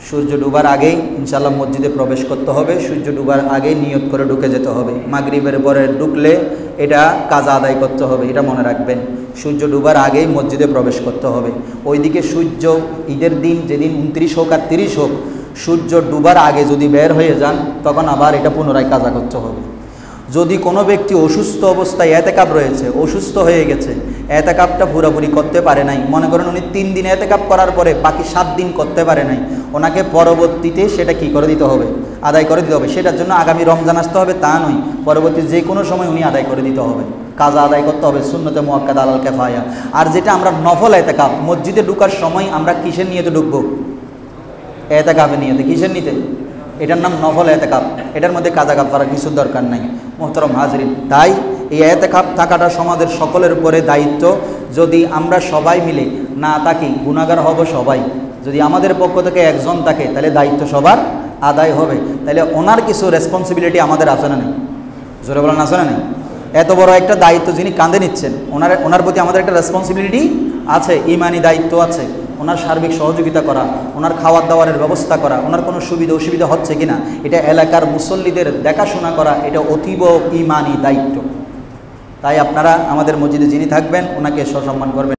Speaker 1: সূর্য ডুবার আগেই ইনশাল্লাহ মসজিদে প্রবেশ করতে হবে। সূর্য ডুবার আগেই নিয়ত করে ঢুকে যেতে হবে। মাগরিবের পরে ঢুকলে এটা কাজা আদায় করতে হবে, এটা মনে রাখবেন। সূর্য ডুবার আগেই মসজিদে প্রবেশ করতে হবে। ওইদিকে সূর্য ঈদের দিন, যেদিন 29 হোক আর 30 হোক, সূর্য ডুবার আগে যদি বের হয়ে যান, তখন আবার এটা পুনরায় কাজা করতে হবে। যদি কোনো ব্যক্তি অসুস্থ অবস্থায় ইতিকাফ রয়েছে, অসুস্থ হয়ে গেছে, ইতিকাফটা পুরোপুরি করতে পারে নাই, মনে করেন উনি 3 দিন ইতিকাফ করার পরে বাকি 7 দিন করতে পারে নাই, ওনাকে পরবর্তীতে সেটা কি করে দিতে হবে? আদায় করে দিতে হবে। সেটার জন্য আগামী রমজান আসতে হবে তা নয়, পরবর্তী যে কোনো সময় উনি আদায় করে দিতে হবে, কাজা আদায় করতে হবে, সুন্নতে মুআক্কাদা আলাল কিফায়া। আর যেটা আমরা নফল ইতিকাফ, মসজিদে ঢুকার সময় আমরা কিসের নিয়তে ঢুকবো? ইতিকাফের নিয়তে। কিসের নিতে? এটার নাম নফল ইতিকাফ। এটার মধ্যে কাজা কাফারা কিছু দরকার নাই। মুহতারাম হাজরিন, তাই এই ইতিকাফ থাকাটা সমাজের সকলের উপরে দায়িত্ব। যদি আমরা সবাই মিলে না থাকি, গুনাহগার হব সবাই। যদি আমাদের পক্ষ থেকে একজন থাকে, তাহলে দায়িত্ব সবার আদায় হবে। তাহলে ওনার কিছু রেসপন্সিবিলিটি আমাদের আছে না নেই? জোরে বলেন আছে না? এত বড় একটা দায়িত্ব যিনি কাঁধে নিচ্ছেন, ওনার প্রতি আমাদের একটা রেসপন্সিবিলিটি আছে, ইমানি দায়িত্ব আছে। ওনার সার্বিক সহযোগিতা করা, ওনার খাওয়ার দাওয়ারের ব্যবস্থা করা, ওনার কোনো সুবিধা অসুবিধা হচ্ছে কিনা এটা এলাকার মুসল্লিদের দেখাশোনা করা, এটা অতীব ইমানি দায়িত্ব। তাই আপনারা আমাদের মসজিদে যিনি থাকবেন ওনাকে সসম্মান করবেন।